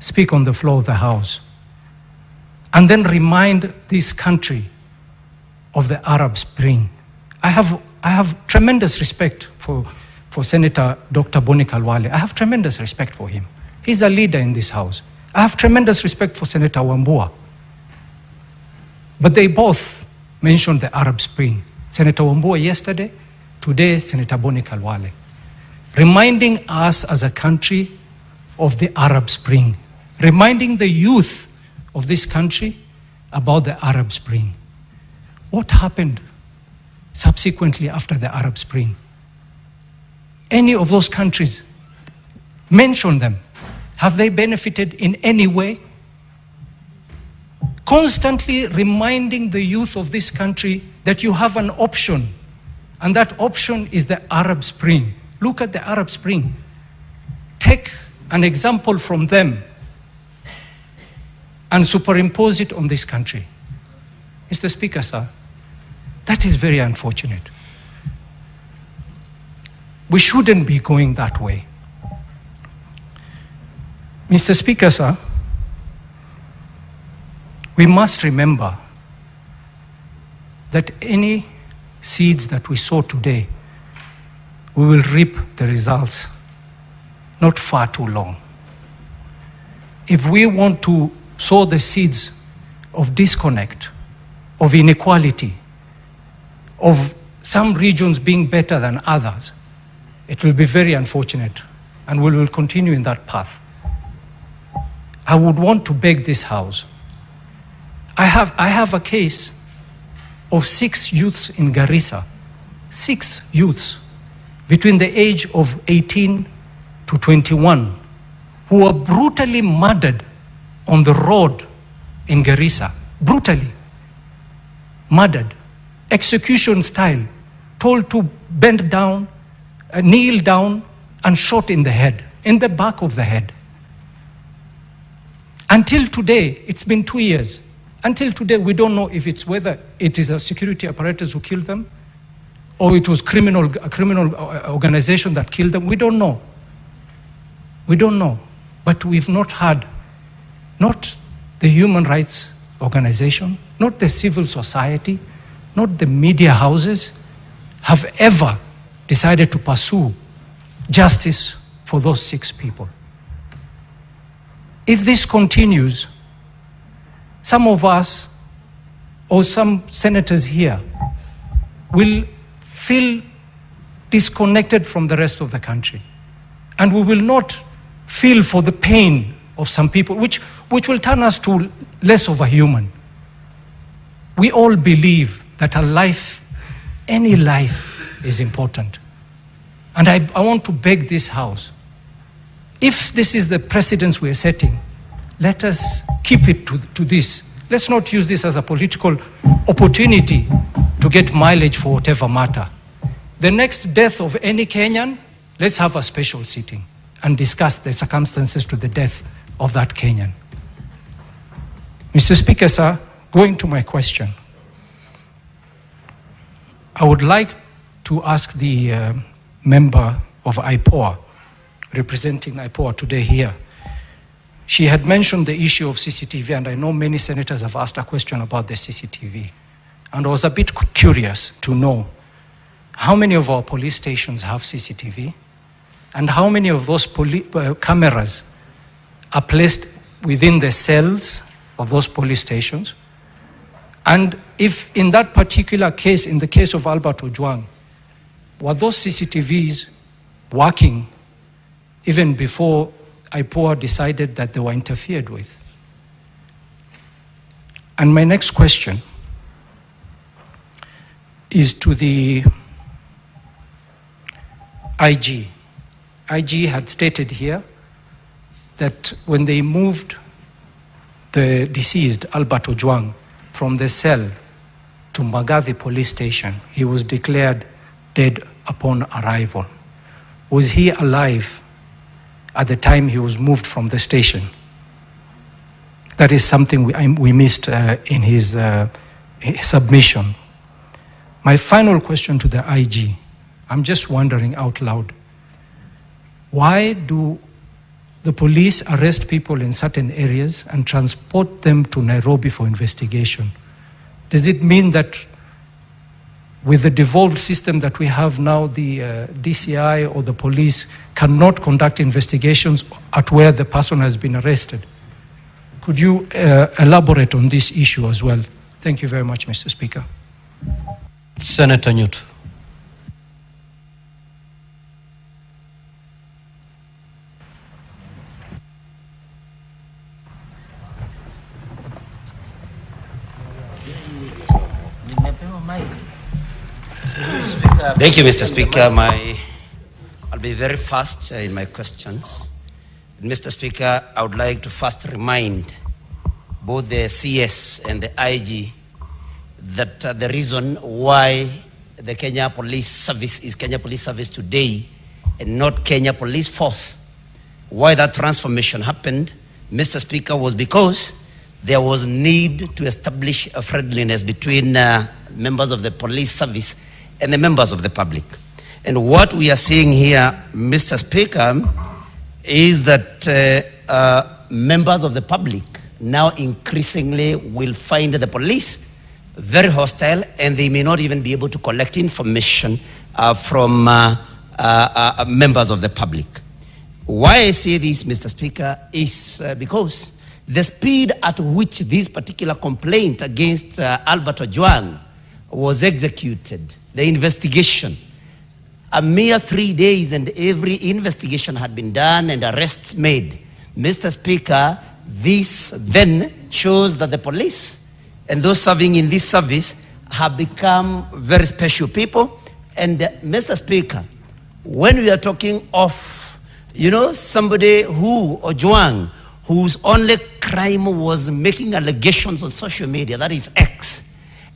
speak on the floor of the House, and then remind this country of the Arab Spring, I have tremendous respect for Senator Dr. Boni Khalwale. I have tremendous respect for him. He's a leader in this House. I have tremendous respect for Senator Wambua. But they both mentioned the Arab Spring. Senator Wambua yesterday, today Senator Boni Khalwale, reminding us as a country of the Arab Spring, reminding the youth of this country about the Arab Spring. What happened subsequently after the Arab Spring? Any of those countries, mention them. Have they benefited in any way? Constantly reminding the youth of this country that you have an option, and that option is the Arab Spring. Look at the Arab Spring. Take an example from them and superimpose it on this country. Mr. Speaker, sir, that is very unfortunate. We shouldn't be going that way. Mr. Speaker, sir, we must remember that any seeds that we sow today, we will reap the results not far too long. If we want to sow the seeds of disconnect, of inequality, of some regions being better than others, it will be very unfortunate, and we will continue in that path. I would want to beg this House. I have a case of 6 youths in Garissa, 6 youths between the age of 18 to 21, who were brutally murdered on the road in Garissa, brutally murdered, execution style, told to bend down, kneel down, and shot in the head, in the back of the head. Until today, it's been 2 years. Until today, we don't know if it's whether it is a security apparatus who killed them, or it was a criminal organization that killed them. We don't know. We don't know. But we've not had, not the human rights organization, not the civil society, not the media houses, have ever decided to pursue justice for those 6 people. If this continues, some of us, or some senators here, will feel disconnected from the rest of the country. And we will not feel for the pain of some people, which will turn us to less of a human. We all believe that a life, any life, is important. And I want to beg this House, if this is the precedence we are setting, let us keep it to this. Let's not use this as a political opportunity to get mileage for whatever matter. The next death of any Kenyan, let's have a special sitting and discuss the circumstances to the death of that Kenyan. Mr. Speaker, sir, going to my question, I would like to ask the member of IPOA, representing IPOA today here. She had mentioned the issue of CCTV, and I know many senators have asked a question about the CCTV. And I was a bit curious to know how many of our police stations have CCTV, and how many of those cameras are placed within the cells of those police stations. And if in that particular case, in the case of Albert Ojwang, were those CCTVs working even before IPOA decided that they were interfered with? And my next question is to the IG. IG had stated here that when they moved the deceased Albert Ojwang from the cell to Magathi police station, he was declared dead upon arrival. Was he alive at the time he was moved from the station? That is something we missed in his submission. My final question to the IG, I'm just wondering out loud, why do the police arrest people in certain areas and transport them to Nairobi for investigation? Does it mean that with the devolved system that we have now, the DCI or the police cannot conduct investigations at where the person has been arrested? Could you elaborate on this issue as well? Thank you very much, Mr. Speaker. Senator Newt. Thank you, Mr. Speaker. I'll be very fast in my questions. Mr. Speaker, I would like to first remind both the CS and the IG that the reason why the Kenya Police Service is Kenya Police Service today and not Kenya Police Force, why that transformation happened, Mr. Speaker, was because there was need to establish a friendliness between members of the police service and the members of the public. And what we are seeing here, Mr. Speaker, is that members of the public now increasingly will find the police very hostile, and they may not even be able to collect information from members of the public. Why I say this, Mr. Speaker, is because the speed at which this particular complaint against Albert Ojwang was executed, the investigation, a mere 3 days and every investigation had been done and arrests made. Mr. Speaker, this then shows that the police and those serving in this service have become very special people. And Mr. Speaker, when we are talking of, somebody who, Ojwang, whose only crime was making allegations on social media, that is X,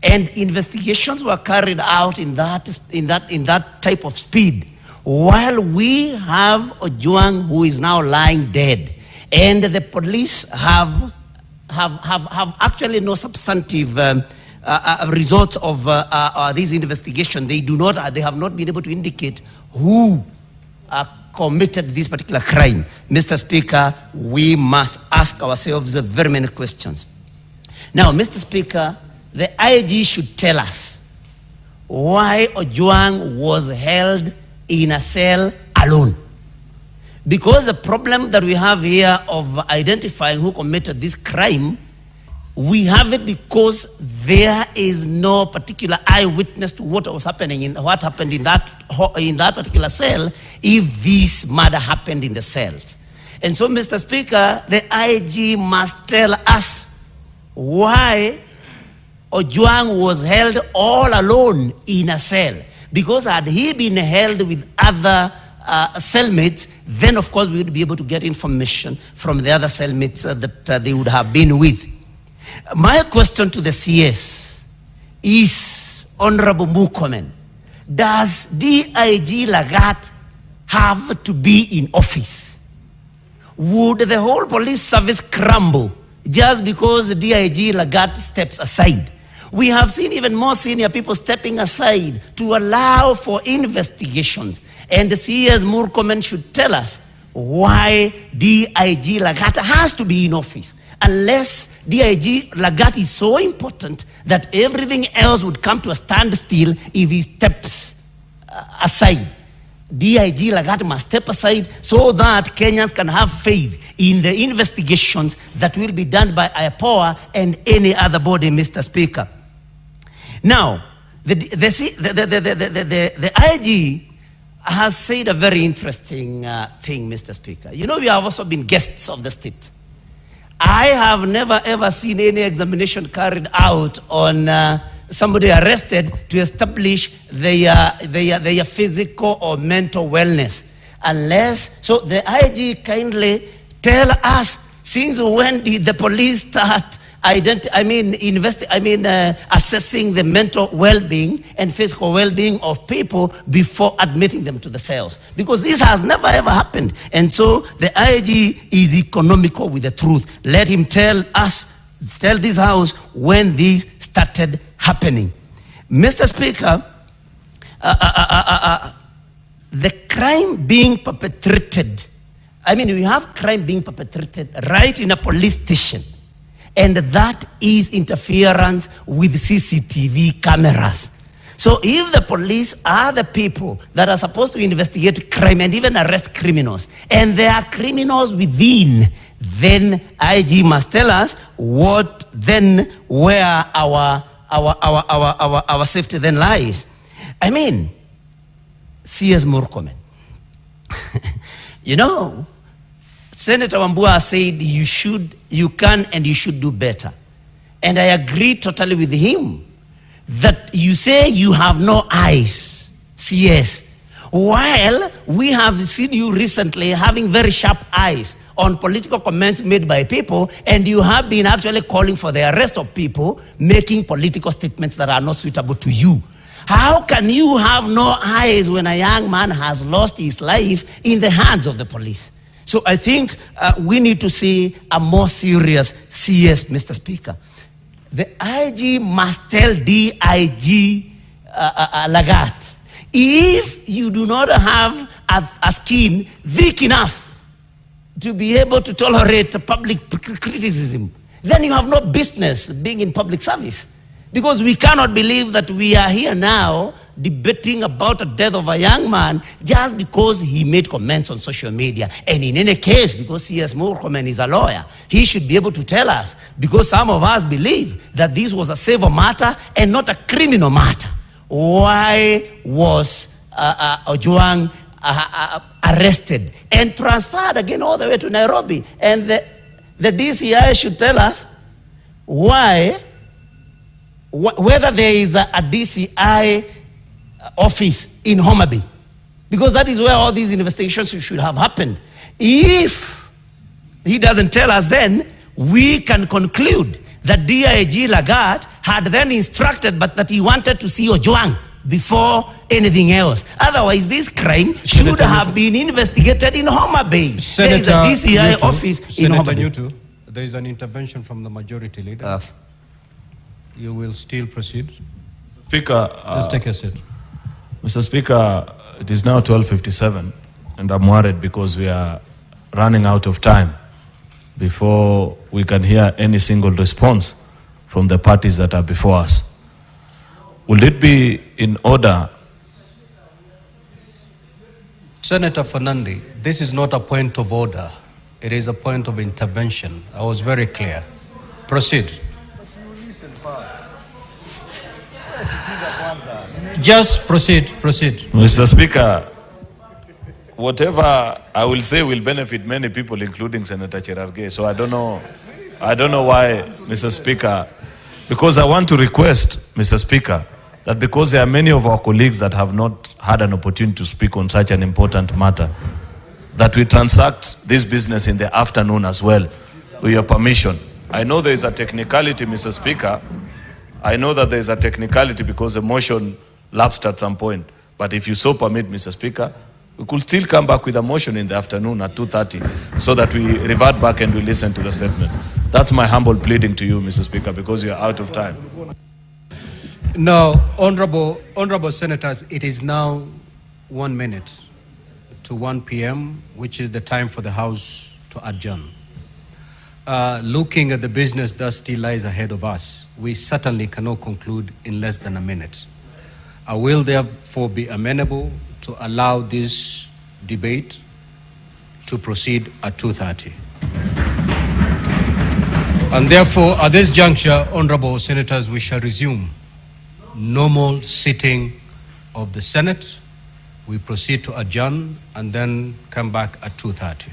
and investigations were carried out in that type of speed, while we have Ojwang who is now lying dead, and the police have actually no substantive results of this investigation. They have not been able to indicate who committed this particular crime. Mr. Speaker, we must ask ourselves very many questions. Now, Mr. Speaker, the IG should tell us why Ojwang was held in a cell alone. Because the problem that we have here of identifying who committed this crime, we have it because there is no particular eyewitness to what was happening what happened in that particular cell if this murder happened in the cells. And so, Mr. Speaker, the IG must tell us why Ojwang was held all alone in a cell. Because had he been held with other cellmates, then of course we would be able to get information from the other cellmates that they would have been with. My question to the CS is, Honorable Murkomen, does DIG Lagat have to be in office? Would the whole police service crumble just because DIG Lagat steps aside? We have seen even more senior people stepping aside to allow for investigations. And the CS Murkomen should tell us why DIG Lagat has to be in office. Unless DIG Lagat is so important that everything else would come to a standstill if he steps aside. DIG Lagat must step aside so that Kenyans can have faith in the investigations that will be done by IPOA and any other body, Mr. Speaker. Now, the IG has said a very interesting thing, Mr. Speaker. We have also been guests of the state. I have never ever seen any examination carried out on somebody arrested to establish their physical or mental wellness. So the IG kindly tell us, since when did the police start assessing the mental well-being and physical well-being of people before admitting them to the cells? Because this has never ever happened. And so the IG is economical with the truth. Let him tell this House when this started happening. Mr. Speaker, the crime being perpetrated, we have crime being perpetrated right in a police station. And that is interference with CCTV cameras. So if the police are the people that are supposed to investigate crime and even arrest criminals, and there are criminals within, then IG must tell us where our safety then lies. CS Murkomen. Senator Wambua said you can and you should do better. And I agree totally with him that you say you have no eyes, CS, while we have seen you recently having very sharp eyes on political comments made by people, and you have been actually calling for the arrest of people making political statements that are not suitable to you. How can you have no eyes when a young man has lost his life in the hands of the police? So I think we need to see a more serious CS, Mr. Speaker. The IG must tell DIG Lagat, if you do not have a skin thick enough to be able to tolerate public criticism, then you have no business being in public service. Because we cannot believe that we are here now debating about the death of a young man just because he made comments on social media. And in any case, because CS Murkomen is a lawyer, he should be able to tell us, because some of us believe that this was a civil matter and not a criminal matter. Why was Ojwang arrested and transferred again all the way to Nairobi? And the DCI should tell us why whether there is a DCI office in Homa Bay, because that is where all these investigations should have happened. If he doesn't tell us, then we can conclude that DIG Lagat had then instructed, but that he wanted to see Ojwang before anything else. Otherwise, this crime should have been investigated in Homa Bay. There is a DCI office in Homa Bay. There is an intervention from the majority leader. You will still proceed. Speaker, Let's take a seat. Mr. Speaker, it is now 12:57, and I'm worried because we are running out of time before we can hear any single response from the parties that are before us. Will it be in order? Senator Fernandi, this is not a point of order. It is a point of intervention. I was very clear. Proceed. Just proceed. Mr. Speaker, whatever I will say will benefit many people, including Senator Cherargei. So I don't know why, Mr. Speaker, because I want to request, Mr. Speaker, that because there are many of our colleagues that have not had an opportunity to speak on such an important matter, that we transact this business in the afternoon as well, with your permission. I know there is a technicality, Mr. Speaker. I know that there is a technicality because the motion lapsed at some point. But if you so permit, Mr. Speaker, we could still come back with a motion in the afternoon at 2:30 so that we revert back and we listen to the statements. That's my humble pleading to you, Mr. Speaker, because you are out of time. Now, honorable senators, it is now 1 minute to 1 p.m., which is the time for the House to adjourn. Looking at the business that still lies ahead of us, we certainly cannot conclude in less than a minute. I will therefore be amenable to allow this debate to proceed at 2:30. And therefore, at this juncture, honorable senators, we shall resume normal sitting of the Senate. We proceed to adjourn and then come back at 2:30.